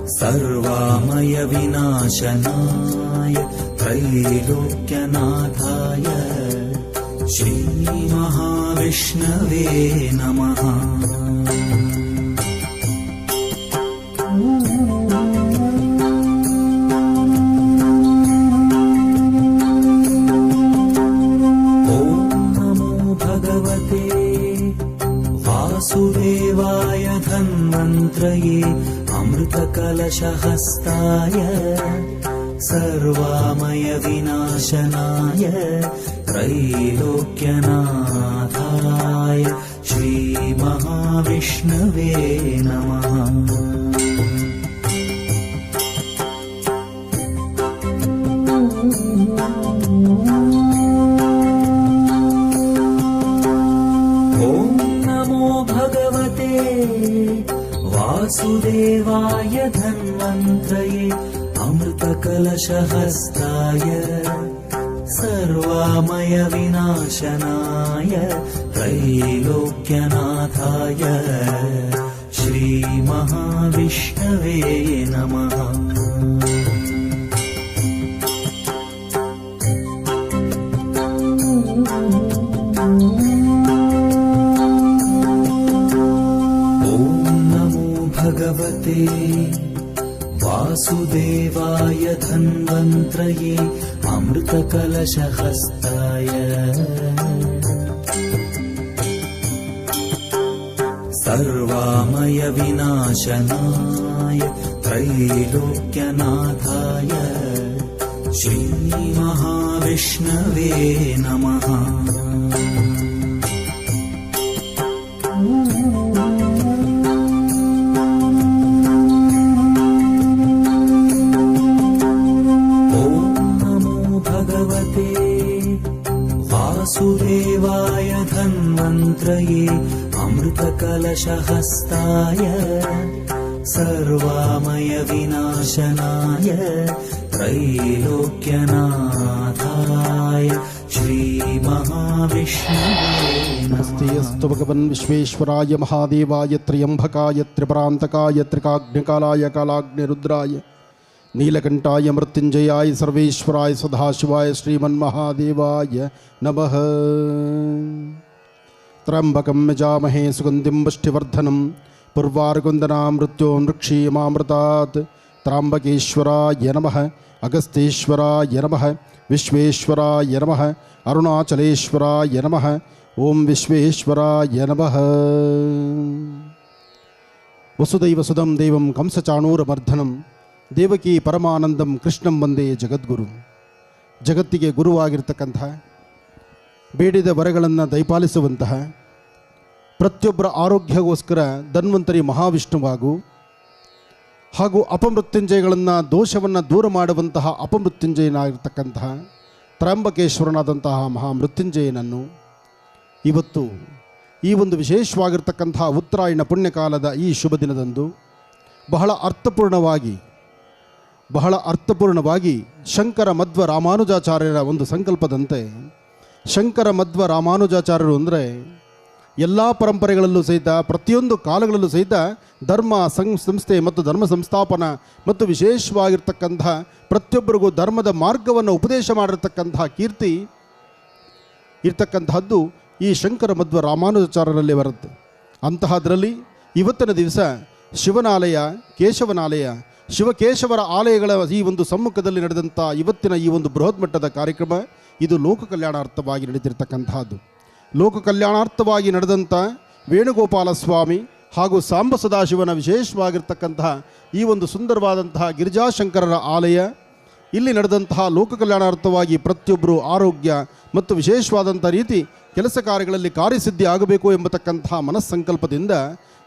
ಸರ್ವಾಮಯ ವಿನಾಶನಾಯ ತ್ರೈಲೋಕ್ಯನಾಥಾಯ ಶ್ರೀ ಮಹಾವಿಷ್ಣವೇ ನಮಃ. वासुदेवाय धन्वन्त्रये अमृतकलशहस्ताय सर्वामय विनाशनाय त्रैलोक्यनाथाय श्रीमहाविष्णवे नमः. वासुदेवाय धन्वन्त्रये अमृतकलशहस्ताय सर्वामय विनाशनाय त्रैलोक्यनाथाय श्रीमहाविष्णवे नमः. भगवते वासुदेवाय धन्वन्त्रये अमृतकलशहस्ताय सर्वामय विनाशनाय त्रैलोक्यनाथाय श्रीमहाविष्णवे नमः. वासुदेवाय धन्वन्त्रये अमृतकलशहस्ताय सर्वामय विनाशनाय त्रैलोक्यनाथाय श्रीमहाविष्णवे नमस्ते अस्तु भगवन् विश्वेश्वराय महादेवाय त्र्यम्बकाय त्रिपुरान्तकाय त्रिकाग्निकालाय कालाग्निरुद्राय नीलकंठाय मृत्युंजयाय सर्वेश्वराय सदाशिवाय श्रीमन्महादेवाय नमः. त्र्यंबकं यजामहे सुगन्धिं पुष्टिवर्धनं पुर्वार्कुन्दनामृत्योन्वृक्षीयमामृतात्. त्र्यंबकेश्वराय नमः, अगस्तेश्वराय नमः, विश्वेश्वराय नमः, अरुणाचलेश्वराय नमः. ओं विश्वेश्वराय नमः. वसुदैवसुदं देवं कंसचाणूरमर्दनं ದೇವಕಿ ಪರಮಾನಂದಂ ಕೃಷ್ಣಂ ವಂದೇ ಜಗದ್ಗುರು. ಜಗತ್ತಿಗೆ ಗುರುವಾಗಿರ್ತಕ್ಕಂತಹ, ಬೇಡಿದ ವರಗಳನ್ನು ದಯಪಾಲಿಸುವಂತಹ, ಪ್ರತಿಯೊಬ್ಬರ ಆರೋಗ್ಯಕ್ಕೋಸ್ಕರ ಧನ್ವಂತರಿ ಮಹಾವಿಷ್ಣುವಾಗು ಹಾಗೂ ಅಪಮೃತ್ಯುಂಜಯಗಳನ್ನು ದೋಷವನ್ನು ದೂರ ಮಾಡುವಂತಹ ಅಪಮೃತ್ಯುಂಜಯನಾಗಿರ್ತಕ್ಕಂತಹ ತ್ರ್ಯಂಬಕೇಶ್ವರನಾದಂತಹ ಮಹಾಮೃತ್ಯುಂಜಯನನ್ನು ಇವತ್ತು ಈ ಒಂದು ವಿಶೇಷವಾಗಿರ್ತಕ್ಕಂತಹ ಉತ್ತರಾಯಣ ಪುಣ್ಯಕಾಲದ ಈ ಶುಭ ದಿನದಂದು ಬಹಳ ಅರ್ಥಪೂರ್ಣವಾಗಿ ಶಂಕರ ಮಧ್ವ ರಾಮಾನುಜಾಚಾರ್ಯರ ಒಂದು ಸಂಕಲ್ಪದಂತೆ, ಶಂಕರ ಮಧ್ವ ರಾಮಾನುಜಾಚಾರ್ಯರು ಅಂದರೆ ಎಲ್ಲ ಪರಂಪರೆಗಳಲ್ಲೂ ಸಹಿತ ಪ್ರತಿಯೊಂದು ಕಾಲಗಳಲ್ಲೂ ಸಹಿತ ಧರ್ಮ ಸಂಸ್ಥೆ ಮತ್ತು ಧರ್ಮ ಸಂಸ್ಥಾಪನಾ ಮತ್ತು ವಿಶೇಷವಾಗಿರ್ತಕ್ಕಂತಹ ಪ್ರತಿಯೊಬ್ಬರಿಗೂ ಧರ್ಮದ ಮಾರ್ಗವನ್ನು ಉಪದೇಶ ಮಾಡಿರ್ತಕ್ಕಂತಹ ಕೀರ್ತಿ ಇರ್ತಕ್ಕಂತಹದ್ದು ಈ ಶಂಕರ ಮಧ್ವ ರಾಮಾನುಜಾಚಾರ್ಯರಲ್ಲಿ ಬರುತ್ತೆ. ಅಂತಹದರಲ್ಲಿ ಇವತ್ತಿನ ದಿವಸ ಶಿವನಾಲಯ, ಕೇಶವನಾಲಯ, ಶಿವಕೇಶವರ ಆಲಯಗಳ ಈ ಒಂದು ಸಮ್ಮುಖದಲ್ಲಿ ನಡೆದಂಥ ಇವತ್ತಿನ ಈ ಒಂದು ಬೃಹತ್ ಮಟ್ಟದ ಕಾರ್ಯಕ್ರಮ ಇದು ಲೋಕ ಕಲ್ಯಾಣಾರ್ಥವಾಗಿ ನಡೆದಿರ್ತಕ್ಕಂಥದ್ದು. ಲೋಕ ಕಲ್ಯಾಣಾರ್ಥವಾಗಿ ನಡೆದಂಥ ವೇಣುಗೋಪಾಲ ಸ್ವಾಮಿ ಹಾಗೂ ಸಾಂಬ ಸದಾಶಿವನ ವಿಶೇಷವಾಗಿರ್ತಕ್ಕಂತಹ ಈ ಒಂದು ಸುಂದರವಾದಂತಹ ಗಿರಿಜಾಶಂಕರರ ಆಲಯ, ಇಲ್ಲಿ ನಡೆದಂತಹ ಲೋಕ ಕಲ್ಯಾಣಾರ್ಥವಾಗಿ ಪ್ರತಿಯೊಬ್ಬರು ಆರೋಗ್ಯ ಮತ್ತು ವಿಶೇಷವಾದಂಥ ರೀತಿ ಕೆಲಸ ಕಾರ್ಯಗಳಲ್ಲಿ ಕಾರ್ಯಸಿದ್ಧಿ ಆಗಬೇಕು ಎಂಬತಕ್ಕಂತಹ ಮನಸ್ಸಂಕಲ್ಪದಿಂದ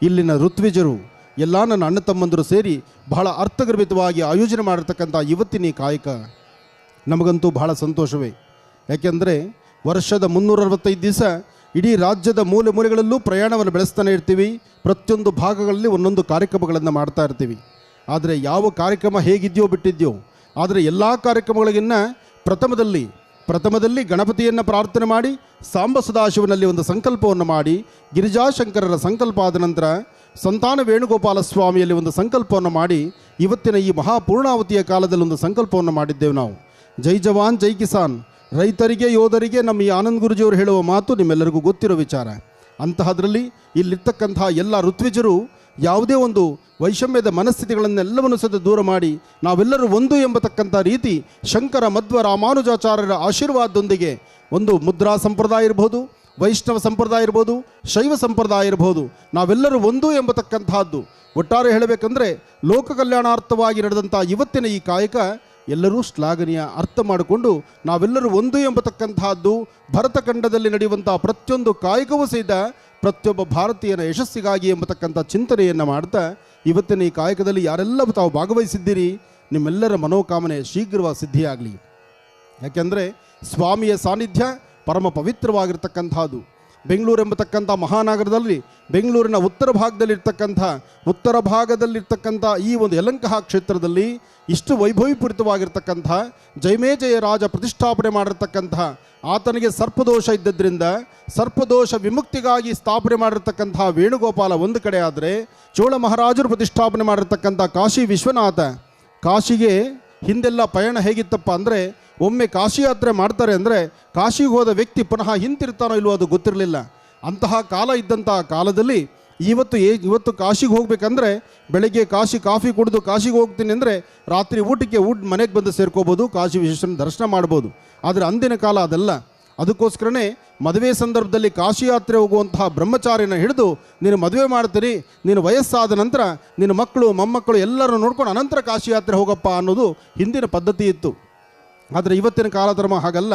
ಇಲ್ಲಿನ ಋತ್ವಿಜರು ಎಲ್ಲ ನನ್ನ ಅಣ್ಣ ತಮ್ಮಂದರು ಸೇರಿ ಬಹಳ ಅರ್ಥಗರ್ಭಿತವಾಗಿ ಆಯೋಜನೆ ಮಾಡಿರ್ತಕ್ಕಂಥ ಇವತ್ತಿನ ಈ ಕಾಯಕ ನಮಗಂತೂ ಬಹಳ ಸಂತೋಷವೇ. ಯಾಕೆಂದರೆ ವರ್ಷದ 365 ದಿವಸ ಇಡೀ ರಾಜ್ಯದ ಮೂಲೆ ಮೂಲೆಗಳಲ್ಲೂ ಪ್ರಯಾಣವನ್ನು ಬೆಳೆಸ್ತಾನೆ ಇರ್ತೀವಿ. ಪ್ರತಿಯೊಂದು ಭಾಗಗಳಲ್ಲಿ ಒಂದೊಂದು ಕಾರ್ಯಕ್ರಮಗಳನ್ನು ಮಾಡ್ತಾ ಇರ್ತೀವಿ. ಆದರೆ ಯಾವ ಕಾರ್ಯಕ್ರಮ ಹೇಗಿದೆಯೋ ಬಿಟ್ಟಿದೆಯೋ, ಆದರೆ ಎಲ್ಲ ಕಾರ್ಯಕ್ರಮಗಳಿಗಿನ್ನ ಪ್ರಥಮದಲ್ಲಿ ಗಣಪತಿಯನ್ನು ಪ್ರಾರ್ಥನೆ ಮಾಡಿ ಸಾಂಬ ಸದಾಶಿವನಲ್ಲಿ ಒಂದು ಸಂಕಲ್ಪವನ್ನು ಮಾಡಿ, ಗಿರಿಜಾಶಂಕರರ ಸಂಕಲ್ಪ ಆದ ನಂತರ ಸಂತಾನ ವೇಣುಗೋಪಾಲ ಸ್ವಾಮಿಯಲ್ಲಿ ಒಂದು ಸಂಕಲ್ಪವನ್ನು ಮಾಡಿ, ಇವತ್ತಿನ ಈ ಮಹಾಪೂರ್ಣಾವತಿಯ ಕಾಲದಲ್ಲಿ ಒಂದು ಸಂಕಲ್ಪವನ್ನು ಮಾಡಿದ್ದೇವೆ ನಾವು. ಜೈ ಜವಾನ್ ಜೈ ಕಿಸಾನ್, ರೈತರಿಗೆ ಯೋಧರಿಗೆ ನಮ್ಮ ಈ ಆನಂದ್ ಗುರುಜಿಯವರು ಹೇಳುವ ಮಾತು ನಿಮ್ಮೆಲ್ಲರಿಗೂ ಗೊತ್ತಿರೋ ವಿಚಾರ. ಅಂತಹದ್ರಲ್ಲಿ ಇಲ್ಲಿರ್ತಕ್ಕಂತಹ ಎಲ್ಲ ಋತ್ವಿಜರು ಯಾವುದೇ ಒಂದು ವೈಷಮ್ಯದ ಮನಸ್ಥಿತಿಗಳನ್ನೆಲ್ಲವನ್ನು ಸಹ ದೂರ ಮಾಡಿ ನಾವೆಲ್ಲರೂ ಒಂದು ಎಂಬತಕ್ಕಂಥ ರೀತಿ ಶಂಕರ ಮಧ್ವ ರಾಮಾನುಜಾಚಾರ್ಯರ ಆಶೀರ್ವಾದದೊಂದಿಗೆ ಒಂದು ಮುದ್ರಾ ಸಂಪ್ರದಾಯ ಇರ್ಬೋದು, ವೈಷ್ಣವ ಸಂಪ್ರದಾಯ ಇರ್ಬೋದು, ಶೈವ ಸಂಪ್ರದಾಯ ಇರ್ಬೋದು, ನಾವೆಲ್ಲರೂ ಒಂದು ಎಂಬತಕ್ಕಂತಹದ್ದು. ಒಟ್ಟಾರೆ ಹೇಳಬೇಕಂದ್ರೆ ಲೋಕ ಕಲ್ಯಾಣಾರ್ಥವಾಗಿ ನಡೆದಂಥ ಇವತ್ತಿನ ಈ ಕಾಯಕ ಎಲ್ಲರೂ ಶ್ಲಾಘನೀಯ. ಅರ್ಥ ಮಾಡಿಕೊಂಡು ನಾವೆಲ್ಲರೂ ಒಂದು ಎಂಬತಕ್ಕಂತಹದ್ದು ಭರತಖಂಡದಲ್ಲಿ ನಡೆಯುವಂಥ ಪ್ರತಿಯೊಂದು ಕಾಯಕವೂ ಸಹಿತ ಪ್ರತಿಯೊಬ್ಬ ಭಾರತೀಯನ ಯಶಸ್ಸಿಗಾಗಿ ಎಂಬತಕ್ಕಂಥ ಚಿಂತನೆಯನ್ನು ಮಾಡ್ತಾ ಇವತ್ತಿನ ಈ ಕಾಯಕದಲ್ಲಿ ಯಾರೆಲ್ಲ ತಾವು ಭಾಗವಹಿಸಿದ್ದೀರಿ ನಿಮ್ಮೆಲ್ಲರ ಮನೋಕಾಮನೆ ಶೀಘ್ರವಾಗಿ ಸಿದ್ಧಿಯಾಗಲಿ. ಯಾಕೆಂದರೆ ಸ್ವಾಮಿಯ ಸಾನ್ನಿಧ್ಯ ಪರಮ ಪವಿತ್ರವಾಗಿರ್ತಕ್ಕಂಥದ್ದು. ಬೆಂಗಳೂರು ಎಂಬತಕ್ಕಂಥ ಮಹಾನಗರದಲ್ಲಿ ಬೆಂಗಳೂರಿನ ಉತ್ತರ ಭಾಗದಲ್ಲಿರ್ತಕ್ಕಂಥ ಈ ಒಂದು ಯಲಂಕಹ ಕ್ಷೇತ್ರದಲ್ಲಿ ಇಷ್ಟು ವೈಭವೀಪೂರಿತವಾಗಿರ್ತಕ್ಕಂಥ ಜಯಮೇ ಜಯ ರಾಜ ಪ್ರತಿಷ್ಠಾಪನೆ ಮಾಡಿರ್ತಕ್ಕಂಥ ಆತನಿಗೆ ಸರ್ಪದೋಷ ಇದ್ದದ್ರಿಂದ ಸರ್ಪದೋಷ ವಿಮುಕ್ತಿಗಾಗಿ ಸ್ಥಾಪನೆ ಮಾಡಿರ್ತಕ್ಕಂಥ ವೇಣುಗೋಪಾಲ ಒಂದು ಕಡೆ ಆದರೆ, ಚೋಳ ಮಹಾರಾಜರು ಪ್ರತಿಷ್ಠಾಪನೆ ಮಾಡಿರ್ತಕ್ಕಂಥ ಕಾಶಿ ವಿಶ್ವನಾಥ, ಕಾಶಿಗೆ ಹಿಂದೆಲ್ಲ ಪಯಣ ಹೇಗಿತ್ತಪ್ಪ ಅಂದರೆ ಒಮ್ಮೆ ಕಾಶಿ ಯಾತ್ರೆ ಮಾಡ್ತಾರೆ ಅಂದರೆ ಕಾಶಿಗೆ ಹೋದ ವ್ಯಕ್ತಿ ಪುನಃ ಹಿಂತಿರ್ತಾನೋ ಇಲ್ವೋ ಅದು ಗೊತ್ತಿರಲಿಲ್ಲ. ಅಂತಹ ಕಾಲ ಇದ್ದಂತಹ ಕಾಲದಲ್ಲಿ ಇವತ್ತು ಕಾಶಿಗೆ ಹೋಗ್ಬೇಕಂದ್ರೆ ಬೆಳಗ್ಗೆ ಕಾಫಿ ಕುಡಿದು ಕಾಶಿಗೆ ಹೋಗ್ತೀನಿ ಅಂದರೆ ರಾತ್ರಿ ಊಟಕ್ಕೆ ಮನೆಗೆ ಬಂದು ಸೇರ್ಕೋಬೋದು, ಕಾಶಿ ವಿಶ್ವೇಶ್ವರನ ದರ್ಶನ ಮಾಡ್ಬೋದು. ಆದರೆ ಅಂದಿನ ಕಾಲ ಅದಲ್ಲ. ಅದಕ್ಕೋಸ್ಕರನೇ ಮದುವೆ ಸಂದರ್ಭದಲ್ಲಿ ಕಾಶಿ ಯಾತ್ರೆ ಹೋಗುವಂತಹ ಬ್ರಹ್ಮಚಾರಿನ ಹಿಡಿದು ನೀನು ಮದುವೆ ಮಾಡ್ತೀರಿ, ನೀನು ವಯಸ್ಸಾದ ನಂತರ ನಿನ್ನ ಮಕ್ಕಳು ಮೊಮ್ಮಕ್ಕಳು ಎಲ್ಲರೂ ನೋಡ್ಕೊಂಡು ಅನಂತರ ಕಾಶಿ ಯಾತ್ರೆ ಹೋಗಪ್ಪ ಅನ್ನೋದು ಹಿಂದಿನ ಪದ್ಧತಿ ಇತ್ತು. ಆದರೆ ಇವತ್ತಿನ ಕಾಲಧರ್ಮ ಹಾಗಲ್ಲ.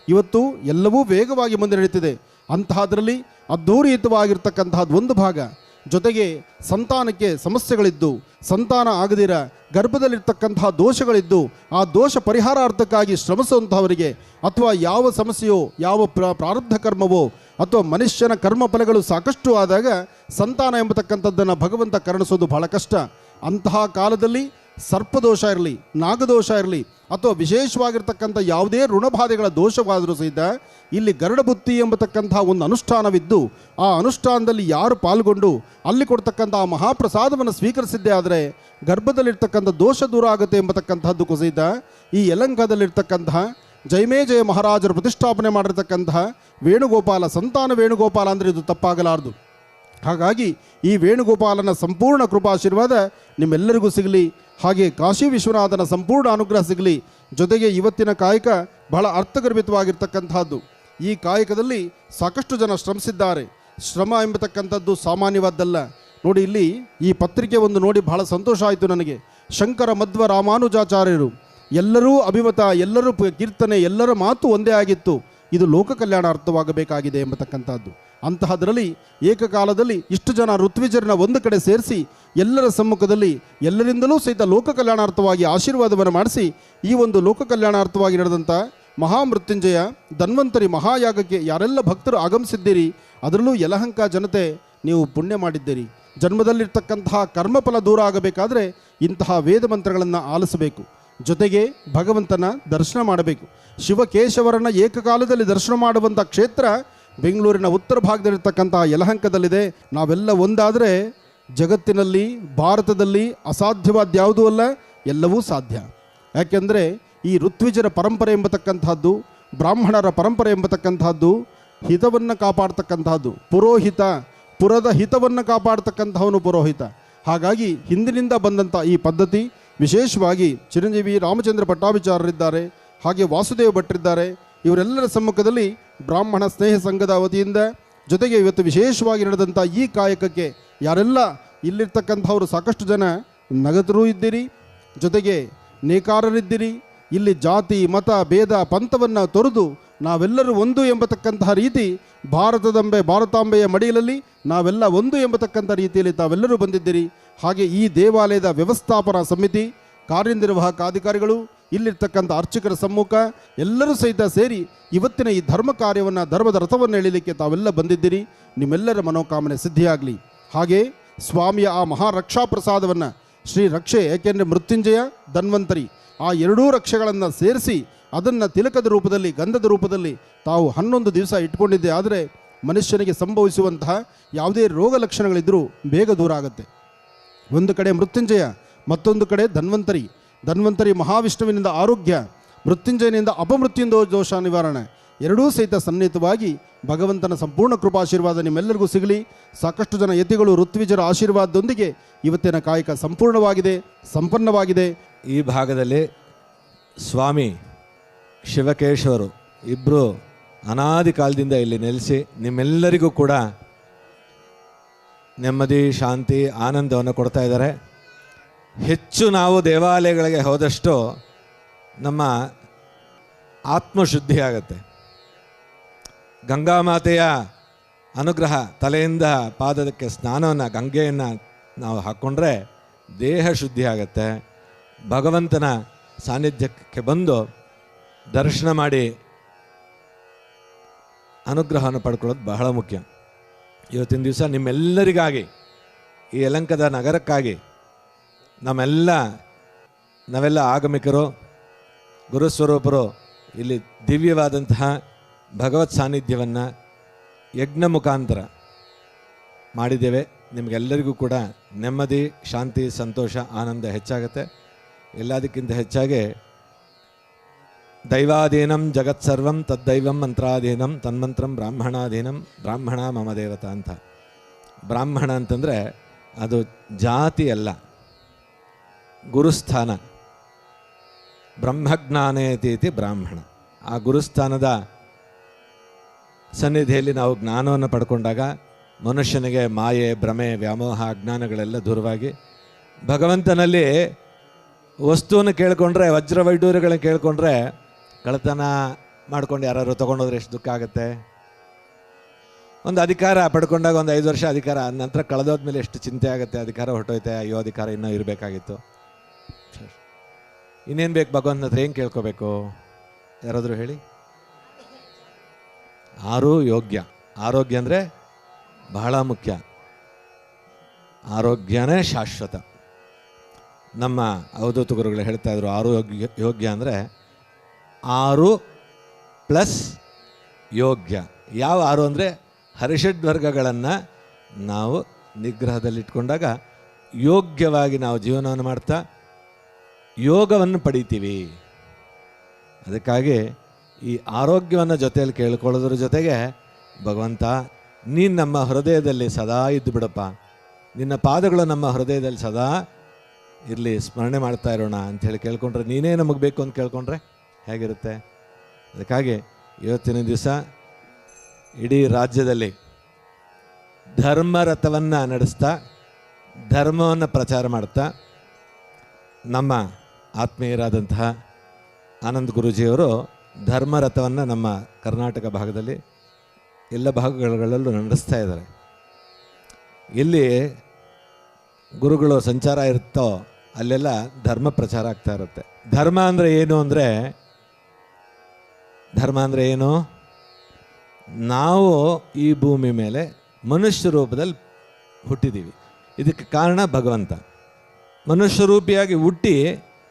ಇವತ್ತು ಎಲ್ಲವೂ ವೇಗವಾಗಿ ಮುಂದೆ ನಡೀತಿದೆ. ಅಂತಹದ್ರಲ್ಲಿ ಅದ್ಧೂರಿಯುತವಾಗಿರ್ತಕ್ಕಂತಹದ್ದು ಒಂದು ಭಾಗ. ಜೊತೆಗೆ ಸಂತಾನಕ್ಕೆ ಸಮಸ್ಯೆಗಳಿದ್ದು, ಸಂತಾನ ಆಗದಿರ ಗರ್ಭದಲ್ಲಿರ್ತಕ್ಕಂತಹ ದೋಷಗಳಿದ್ದು, ಆ ದೋಷ ಪರಿಹಾರಾರ್ಥಕ್ಕಾಗಿ ಶ್ರಮಿಸುವಂಥವರಿಗೆ ಅಥವಾ ಯಾವ ಸಮಸ್ಯೆಯೋ ಯಾವ ಪ್ರಾರಬ್ಧ ಕರ್ಮವೋ ಅಥವಾ ಮನುಷ್ಯನ ಕರ್ಮ ಫಲಗಳು ಸಾಕಷ್ಟು ಆದಾಗ ಸಂತಾನ ಎಂಬತಕ್ಕಂಥದ್ದನ್ನು ಭಗವಂತ ಕರುಣಿಸೋದು ಬಹಳ ಕಷ್ಟ. ಅಂತಹ ಕಾಲದಲ್ಲಿ ಸರ್ಪದೋಷ ಇರಲಿ, ನಾಗದೋಷ ಇರಲಿ ಅಥವಾ ವಿಶೇಷವಾಗಿರ್ತಕ್ಕಂಥ ಯಾವುದೇ ಋಣಬಾಧೆಗಳ ದೋಷವಾದರೂ ಸಹಿತ ಇಲ್ಲಿ ಗರುಡಬುತ್ತಿ ಎಂಬತಕ್ಕಂಥ ಒಂದು ಅನುಷ್ಠಾನವಿದ್ದು, ಆ ಅನುಷ್ಠಾನದಲ್ಲಿ ಯಾರು ಪಾಲ್ಗೊಂಡು ಅಲ್ಲಿ ಕೊಡ್ತಕ್ಕಂಥ ಆ ಮಹಾಪ್ರಸಾದವನ್ನು ಸ್ವೀಕರಿಸಿದ್ದೇ ಆದರೆ ಗರ್ಭದಲ್ಲಿರ್ತಕ್ಕಂಥ ದೋಷ ದೂರ ಆಗುತ್ತೆ ಎಂಬತಕ್ಕಂಥದ್ದು ಸಹಿತ ಈ ಯಲಂಕದಲ್ಲಿರ್ತಕ್ಕಂತಹ ಜಯಮೇ ಜಯ ಮಹಾರಾಜರು ಪ್ರತಿಷ್ಠಾಪನೆ ಮಾಡಿರ್ತಕ್ಕಂತಹ ವೇಣುಗೋಪಾಲ, ಸಂತಾನ ವೇಣುಗೋಪಾಲ ಅಂದರೆ ಇದು ತಪ್ಪಾಗಲಾರದು. ಹಾಗಾಗಿ ಈ ವೇಣುಗೋಪಾಲನ ಸಂಪೂರ್ಣ ಕೃಪಾಶೀರ್ವಾದ ನಿಮ್ಮೆಲ್ಲರಿಗೂ ಸಿಗಲಿ. ಹಾಗೆ ಕಾಶಿ ವಿಶ್ವನಾಥನ ಸಂಪೂರ್ಣ ಅನುಗ್ರಹ ಸಿಗಲಿ. ಜೊತೆಗೆ ಇವತ್ತಿನ ಕಾಯಕ ಬಹಳ ಅರ್ಥಗರ್ಭಿತವಾಗಿರ್ತಕ್ಕಂಥದ್ದು. ಈ ಕಾಯಕದಲ್ಲಿ ಸಾಕಷ್ಟು ಜನ ಶ್ರಮಿಸಿದ್ದಾರೆ. ಶ್ರಮ ಎಂಬತಕ್ಕಂಥದ್ದು ಸಾಮಾನ್ಯವಾದ್ದಲ್ಲ. ನೋಡಿ, ಇಲ್ಲಿ ಈ ಪತ್ರಿಕೆ ಒಂದು ನೋಡಿ ಬಹಳ ಸಂತೋಷ ಆಯಿತು ನನಗೆ. ಶಂಕರ ಮಧ್ವ ರಾಮಾನುಜಾಚಾರ್ಯರು ಎಲ್ಲರೂ ಅಭಿಮತ, ಎಲ್ಲರೂ ಕೀರ್ತನೆ, ಎಲ್ಲರ ಮಾತು ಒಂದೇ ಆಗಿತ್ತು. ಇದು ಲೋಕ ಕಲ್ಯಾಣ ಅರ್ಥವಾಗಬೇಕಾಗಿದೆ ಎಂಬತಕ್ಕಂಥದ್ದು. ಅಂತಹದರಲ್ಲಿ ಏಕಕಾಲದಲ್ಲಿ ಇಷ್ಟು ಜನ ಋತ್ವಿಜರನ್ನ ಒಂದು ಕಡೆ ಸೇರಿಸಿ ಎಲ್ಲರ ಸಮ್ಮುಖದಲ್ಲಿ ಎಲ್ಲರಿಂದಲೂ ಸಹಿತ ಲೋಕ ಕಲ್ಯಾಣಾರ್ಥವಾಗಿ ಆಶೀರ್ವಾದವನ್ನು ಮಾಡಿಸಿ ಈ ಒಂದು ಲೋಕ ಕಲ್ಯಾಣಾರ್ಥವಾಗಿ ನಡೆದಂಥ ಮಹಾಮೃತ್ಯುಂಜಯ ಧನ್ವಂತರಿ ಮಹಾಯಾಗಕ್ಕೆ ಯಾರೆಲ್ಲ ಭಕ್ತರು ಆಗಮಿಸಿದ್ದೀರಿ, ಅದರಲ್ಲೂ ಯಲಹಂಕ ಜನತೆ ನೀವು ಪುಣ್ಯ ಮಾಡಿದ್ದೀರಿ. ಜನ್ಮದಲ್ಲಿರ್ತಕ್ಕಂತಹ ಕರ್ಮಫಲ ದೂರ ಆಗಬೇಕಾದ್ರೆ ಇಂತಹ ವೇದ ಮಂತ್ರಗಳನ್ನು ಆಲಿಸಬೇಕು. ಜೊತೆಗೆ ಭಗವಂತನ ದರ್ಶನ ಮಾಡಬೇಕು. ಶಿವಕೇಶವರನ್ನು ಏಕಕಾಲದಲ್ಲಿ ದರ್ಶನ ಮಾಡುವಂಥ ಕ್ಷೇತ್ರ ಬೆಂಗಳೂರಿನ ಉತ್ತರ ಭಾಗದಲ್ಲಿರ್ತಕ್ಕಂಥ ಯಲಹಂಕದಲ್ಲಿದೆ. ನಾವೆಲ್ಲ ಒಂದಾದರೆ ಜಗತ್ತಿನಲ್ಲಿ ಭಾರತದಲ್ಲಿ ಅಸಾಧ್ಯವಾದ ಯಾವುದೂ ಅಲ್ಲ, ಎಲ್ಲವೂ ಸಾಧ್ಯ. ಯಾಕೆಂದರೆ ಈ ಋತ್ವಿಜರ ಪರಂಪರೆ ಎಂಬತಕ್ಕಂಥದ್ದು, ಬ್ರಾಹ್ಮಣರ ಪರಂಪರೆ ಎಂಬತಕ್ಕಂಥದ್ದು ಹಿತವನ್ನು ಕಾಪಾಡ್ತಕ್ಕಂಥದ್ದು. ಪುರದ ಹಿತವನ್ನು ಕಾಪಾಡ್ತಕ್ಕಂಥವನು ಪುರೋಹಿತ. ಹಾಗಾಗಿ ಹಿಂದಿನಿಂದ ಬಂದಂಥ ಈ ಪದ್ಧತಿ ವಿಶೇಷವಾಗಿ ಚಿರಂಜೀವಿ ರಾಮಚಂದ್ರ ಪಟ್ಟಾಭಿಚಾರರಿದ್ದಾರೆ, ಹಾಗೆ ವಾಸುದೇವ ಭಟ್ರಿದ್ದಾರೆ. ಇವರೆಲ್ಲರ ಸಮ್ಮುಖದಲ್ಲಿ ಬ್ರಾಹ್ಮಣ ಸ್ನೇಹ ಸಂಘದ ವತಿಯಿಂದ ಜೊತೆಗೆ ಇವತ್ತು ವಿಶೇಷವಾಗಿ ನಡೆದಂಥ ಈ ಕಾಯಕಕ್ಕೆ ಯಾರೆಲ್ಲ ಇಲ್ಲಿರ್ತಕ್ಕಂಥವರು ಸಾಕಷ್ಟು ಜನ ನಗದರು ಇದ್ದೀರಿ, ಜೊತೆಗೆ ನೇಕಾರರಿದ್ದೀರಿ. ಇಲ್ಲಿ ಜಾತಿ ಮತ ಭೇದ ಪಂಥವನ್ನು ತೊರೆದು ನಾವೆಲ್ಲರೂ ಒಂದು ಎಂಬತಕ್ಕಂತಹ ರೀತಿ ಭಾರತಾಂಬೆಯ ಮಡಿಲಲ್ಲಿ ನಾವೆಲ್ಲ ಒಂದು ಎಂಬತಕ್ಕಂಥ ರೀತಿಯಲ್ಲಿ ತಾವೆಲ್ಲರೂ ಬಂದಿದ್ದೀರಿ. ಹಾಗೆ ಈ ದೇವಾಲಯದ ವ್ಯವಸ್ಥಾಪನಾ ಸಮಿತಿ, ಕಾರ್ಯನಿರ್ವಾಹಕ ಅಧಿಕಾರಿಗಳು, ಇಲ್ಲಿರ್ತಕ್ಕಂಥ ಅರ್ಚಕರ ಸಮ್ಮುಖ ಎಲ್ಲರೂ ಸಹಿತ ಸೇರಿ ಇವತ್ತಿನ ಈ ಧರ್ಮ ಕಾರ್ಯವನ್ನು, ಧರ್ಮದ ರಥವನ್ನು ಎಳಿಲಿಕ್ಕೆ ತಾವೆಲ್ಲ ಬಂದಿದ್ದೀರಿ. ನಿಮ್ಮೆಲ್ಲರ ಮನೋಕಾಮನೆ ಸಿದ್ಧಿಯಾಗಲಿ. ಹಾಗೆ ಸ್ವಾಮಿಯ ಆ ಮಹಾರಕ್ಷಾ ಪ್ರಸಾದವನ್ನು ಶ್ರೀ ರಕ್ಷೆ, ಏಕೆಂದರೆ ಮೃತ್ಯುಂಜಯ ಧನ್ವಂತರಿ ಆ ಎರಡೂ ರಕ್ಷೆಗಳನ್ನು ಸೇರಿಸಿ ಅದನ್ನು ತಿಲಕದ ರೂಪದಲ್ಲಿ, ಗಂಧದ ರೂಪದಲ್ಲಿ ತಾವು 11 ದಿವಸ ಇಟ್ಕೊಂಡಿದ್ದೆ ಆದರೆ ಮನುಷ್ಯನಿಗೆ ಸಂಭವಿಸುವಂತಹ ಯಾವುದೇ ರೋಗ ಲಕ್ಷಣಗಳಿದ್ದರೂ ಬೇಗ ದೂರ ಆಗುತ್ತೆ. ಒಂದು ಕಡೆ ಮೃತ್ಯುಂಜಯ, ಮತ್ತೊಂದು ಕಡೆ ಧನ್ವಂತರಿ ಮಹಾವಿಷ್ಣುವಿನಿಂದ ಆರೋಗ್ಯ, ಮೃತ್ಯುಂಜಯನಿಂದ ಅಪಮೃತ್ಯುಂಜಯ ದೋಷ ನಿವಾರಣೆ, ಎರಡೂ ಸಹಿತ ಸನ್ನಿಹಿತವಾಗಿ ಭಗವಂತನ ಸಂಪೂರ್ಣ ಕೃಪಾಶೀರ್ವಾದ ನಿಮ್ಮೆಲ್ಲರಿಗೂ ಸಿಗಲಿ. ಸಾಕಷ್ಟು ಜನ ಯತಿಗಳು ಋತ್ವಿಜರ ಆಶೀರ್ವಾದದೊಂದಿಗೆ ಇವತ್ತಿನ ಕಾಯಕ ಸಂಪೂರ್ಣವಾಗಿದೆ, ಸಂಪನ್ನವಾಗಿದೆ. ಈ ಭಾಗದಲ್ಲಿ ಸ್ವಾಮಿ ಶಿವಕೇಶವರು ಇಬ್ಬರು ಅನಾದಿ ಕಾಲದಿಂದ ಇಲ್ಲಿ ನೆಲೆಸಿ ನಿಮ್ಮೆಲ್ಲರಿಗೂ ಕೂಡ ನೆಮ್ಮದಿ, ಶಾಂತಿ, ಆನಂದವನ್ನು ಕೊಡ್ತಾ ಇದ್ದಾರೆ. ಹೆಚ್ಚು ನಾವು ದೇವಾಲಯಗಳಿಗೆ ಹೋದಷ್ಟು ನಮ್ಮ ಆತ್ಮಶುದ್ಧಿ ಆಗುತ್ತೆ. ಗಂಗಾಮಾತೆಯ ಅನುಗ್ರಹ, ತಲೆಯಿಂದ ಪಾದಕ್ಕೆ ಸ್ನಾನವನ್ನು, ಗಂಗೆಯನ್ನು ನಾವು ಹಾಕ್ಕೊಂಡ್ರೆ ದೇಹ ಶುದ್ಧಿ ಆಗುತ್ತೆ. ಭಗವಂತನ ಸಾನ್ನಿಧ್ಯಕ್ಕೆ ಬಂದು ದರ್ಶನ ಮಾಡಿ ಅನುಗ್ರಹವನ್ನು ಪಡ್ಕೊಳ್ಳೋದು ಬಹಳ ಮುಖ್ಯ. ಇವತ್ತಿನ ದಿವಸ ನಿಮ್ಮೆಲ್ಲರಿಗಾಗಿ, ಈ ಯಲಹಂಕದ ನಗರಕ್ಕಾಗಿ ನಾವೆಲ್ಲ ಆಗಮಿಕರು, ಗುರುಸ್ವರೂಪರು ಇಲ್ಲಿ ದಿವ್ಯವಾದಂತಹ ಭಗವತ್ ಸಾನ್ನಿಧ್ಯವನ್ನು ಯಜ್ಞ ಮುಖಾಂತರ ಮಾಡಿದ್ದೇವೆ. ನಿಮಗೆಲ್ಲರಿಗೂ ಕೂಡ ನೆಮ್ಮದಿ, ಶಾಂತಿ, ಸಂತೋಷ, ಆನಂದ ಹೆಚ್ಚಾಗುತ್ತೆ. ಎಲ್ಲದಕ್ಕಿಂತ ಹೆಚ್ಚಾಗಿ ದೈವಾಧೀನಂ ಜಗತ್ಸರ್ವಂ ತದ್ದೈವಂ ಮಂತ್ರಾಧೀನಂ ತನ್ಮಂತ್ರಂ ಬ್ರಾಹ್ಮಣಾಧೀನಂ ಬ್ರಾಹ್ಮಣ ಮಮ ದೇವತಾ ಅಂತ. ಬ್ರಾಹ್ಮಣ ಅಂತಂದರೆ ಅದು ಜಾತಿ ಅಲ್ಲ, ಗುರುಸ್ಥಾನ. ಬ್ರಹ್ಮಜ್ಞಾನೇತೀತಿ ಬ್ರಾಹ್ಮಣ. ಆ ಗುರುಸ್ಥಾನದ ಸನ್ನಿಧಿಯಲ್ಲಿ ನಾವು ಜ್ಞಾನವನ್ನು ಪಡ್ಕೊಂಡಾಗ ಮನುಷ್ಯನಿಗೆ ಮಾಯೆ, ಭ್ರಮೆ, ವ್ಯಾಮೋಹ, ಅಜ್ಞಾನಗಳೆಲ್ಲ ದೂರವಾಗಿ ಭಗವಂತನಲ್ಲಿ ವಸ್ತುವನ್ನು ಕೇಳಿಕೊಂಡ್ರೆ, ವಜ್ರ ವೈಡೂರ್ಯಗಳನ್ನ ಕೇಳಿಕೊಂಡ್ರೆ, ಕಳ್ಳತನ ಮಾಡ್ಕೊಂಡು ಯಾರು ತೊಗೊಂಡೋದ್ರೆ ಎಷ್ಟು ದುಃಖ ಆಗುತ್ತೆ. ಒಂದು ಅಧಿಕಾರ ಪಡ್ಕೊಂಡಾಗ ಒಂದು 5 ವರ್ಷ ಅಧಿಕಾರ ನಂತರ ಕಳೆದೋದ್ಮೇಲೆ ಎಷ್ಟು ಚಿಂತೆ ಆಗುತ್ತೆ. ಅಧಿಕಾರ ಹೊರಟೋಯ್ತೆ, ಅಯ್ಯೋ ಅಧಿಕಾರ ಇನ್ನೂ ಇರಬೇಕಾಗಿತ್ತು. ಇನ್ನೇನು ಬೇಕು ಭಗವಂತನ ಹತ್ರ, ಏನು ಕೇಳ್ಕೋಬೇಕು ಯಾರಾದರೂ ಹೇಳಿ? ಆರೋಗ್ಯ ಅಂದರೆ ಬಹಳ ಮುಖ್ಯ. ಆರೋಗ್ಯನೇ ಶಾಶ್ವತ. ನಮ್ಮ ಅವಧೂತ ಗುರುಗಳು ಹೇಳ್ತಾ ಇದ್ರು, ಯೋಗ್ಯ ಅಂದರೆ 6 ಪ್ಲಸ್ ಯೋಗ್ಯ. ಯಾವ 6 ಅಂದರೆ ಹರಿಷಡ್ವರ್ಗಗಳನ್ನು ನಾವು ನಿಗ್ರಹದಲ್ಲಿಟ್ಕೊಂಡಾಗ ಯೋಗ್ಯವಾಗಿ ನಾವು ಜೀವನವನ್ನು ಮಾಡ್ತಾ ಯೋಗವನ್ನು ಪಡಿತೀವಿ. ಅದಕ್ಕಾಗಿ ಈ ಆರೋಗ್ಯವನ್ನು ಜೊತೆಯಲ್ಲಿ ಕೇಳ್ಕೊಳ್ಳೋದ್ರ ಜೊತೆಗೆ, ಭಗವಂತ ನೀನು ನಮ್ಮ ಹೃದಯದಲ್ಲಿ ಸದಾ ಇದ್ದು ಬಿಡಪ್ಪ, ನಿನ್ನ ಪಾದಗಳು ನಮ್ಮ ಹೃದಯದಲ್ಲಿ ಸದಾ ಇರಲಿ, ಸ್ಮರಣೆ ಮಾಡ್ತಾ ಇರೋಣ ಅಂಥೇಳಿ ಕೇಳ್ಕೊಂಡ್ರೆ, ನೀನೇ ನಮಗೆ ಬೇಕು ಅಂತ ಕೇಳ್ಕೊಂಡ್ರೆ ಹೇಗಿರುತ್ತೆ? ಅದಕ್ಕಾಗಿ ಇವತ್ತಿನ ದಿವಸ ಇಡೀ ರಾಜ್ಯದಲ್ಲಿ ಧರ್ಮರಥವನ್ನು ನಡೆಸ್ತಾ, ಧರ್ಮವನ್ನು ಪ್ರಚಾರ ಮಾಡ್ತಾ, ನಮ್ಮ ಆತ್ಮೀಯರಾದಂತಹ ಆನಂದ್ ಗುರೂಜಿಯವರು ಧರ್ಮರಥವನ್ನು ನಮ್ಮ ಕರ್ನಾಟಕ ಭಾಗದಲ್ಲಿ ಎಲ್ಲ ಭಾಗಗಳಲ್ಲೂ ನಡೆಸ್ತಾ ಇದ್ದಾರೆ. ಎಲ್ಲಿ ಗುರುಗಳು ಸಂಚಾರ ಇರುತ್ತೋ ಅಲ್ಲೆಲ್ಲ ಧರ್ಮ ಪ್ರಚಾರ ಆಗ್ತಾ ಇರುತ್ತೆ. ಧರ್ಮ ಅಂದರೆ ಏನು? ನಾವು ಈ ಭೂಮಿ ಮೇಲೆ ಮನುಷ್ಯ ರೂಪದಲ್ಲಿ ಹುಟ್ಟಿದ್ದೀವಿ. ಇದಕ್ಕೆ ಕಾರಣ ಭಗವಂತ. ಮನುಷ್ಯ ರೂಪಿಯಾಗಿ ಹುಟ್ಟಿ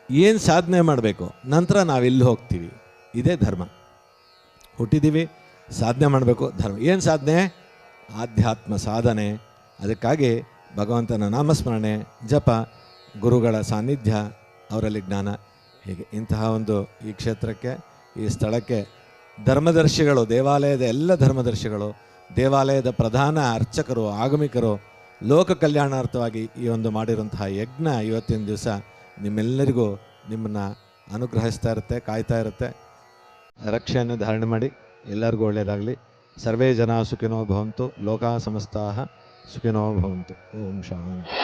ಏನು ಸಾಧನೆ ಮಾಡಬೇಕು, ನಂತರ ನಾವೆಲ್ಲಿ ಹೋಗ್ತೀವಿ, ಇದೇ ಧರ್ಮ. ಹುಟ್ಟಿದ್ದೀವಿ, ಸಾಧನೆ ಮಾಡಬೇಕು. ಧರ್ಮ ಏನು ಸಾಧನೆ? ಆಧ್ಯಾತ್ಮ ಸಾಧನೆ. ಅದಕ್ಕಾಗಿ ಭಗವಂತನ ನಾಮಸ್ಮರಣೆ, ಜಪ, ಗುರುಗಳ ಸಾನ್ನಿಧ್ಯ, ಅವರಲ್ಲಿ ಜ್ಞಾನ, ಹೀಗೆ ಇಂತಹ ಒಂದು ಈ ಕ್ಷೇತ್ರಕ್ಕೆ, ಈ ಸ್ಥಳಕ್ಕೆ ಧರ್ಮದರ್ಶಿಗಳು, ದೇವಾಲಯದ ಎಲ್ಲ ಧರ್ಮದರ್ಶಿಗಳು, ದೇವಾಲಯದ ಪ್ರಧಾನ ಅರ್ಚಕರು, ಆಗಮಿಕರು ಲೋಕ ಕಲ್ಯಾಣಾರ್ಥವಾಗಿ ಈ ಒಂದು ಮಾಡಿರುವಂತಹ ಯಜ್ಞ ಇವತ್ತಿನ ದಿವಸ ನಿಮ್ಮೆಲ್ಲರಿಗೂ ನಿಮ್ಮನ್ನು ಅನುಗ್ರಹಿಸ್ತಾ ಇರುತ್ತೆ, ಕಾಯ್ತಾ ಇರುತ್ತೆ. ರಕ್ಷೆಯನ್ನು ಧಾರಣೆ ಮಾಡಿ ಎಲ್ಲರಿಗೂ ಒಳ್ಳೆಯದಾಗಲಿ. ಸರ್ವೇ ಜನ ಸುಖಿನೋ ಭವಂತು, ಲೋಕಾ ಸಮಸ್ತಾಃ ಸುಖಿನೋ ಭವಂತು. ಓಂ ಶಾಂತಿ.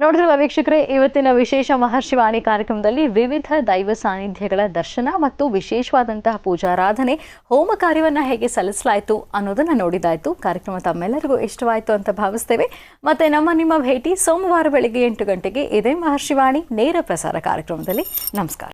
ನೋಡಿದ್ರಲ್ಲ ವೀಕ್ಷಕರೇ, ಇವತ್ತಿನ ವಿಶೇಷ ಮಹರ್ಷಿವಾಣಿ ಕಾರ್ಯಕ್ರಮದಲ್ಲಿ ವಿವಿಧ ದೈವ ಸಾನ್ನಿಧ್ಯಗಳ ದರ್ಶನ ಮತ್ತು ವಿಶೇಷವಾದಂತಹ ಪೂಜಾರಾಧನೆ, ಹೋಮ ಕಾರ್ಯವನ್ನು ಹೇಗೆ ಸಲ್ಲಿಸಲಾಯಿತು ಅನ್ನೋದನ್ನು ನೋಡಿದಾಯಿತು. ಕಾರ್ಯಕ್ರಮ ತಮ್ಮೆಲ್ಲರಿಗೂ ಇಷ್ಟವಾಯಿತು ಅಂತ ಭಾವಿಸ್ತೇವೆ. ಮತ್ತೆ ನಿಮ್ಮ ಭೇಟಿ ಸೋಮವಾರ ಬೆಳಿಗ್ಗೆ 8 ಗಂಟೆಗೆ ಇದೇ ಮಹರ್ಷಿವಾಣಿ ನೇರ ಪ್ರಸಾರ ಕಾರ್ಯಕ್ರಮದಲ್ಲಿ. ನಮಸ್ಕಾರ.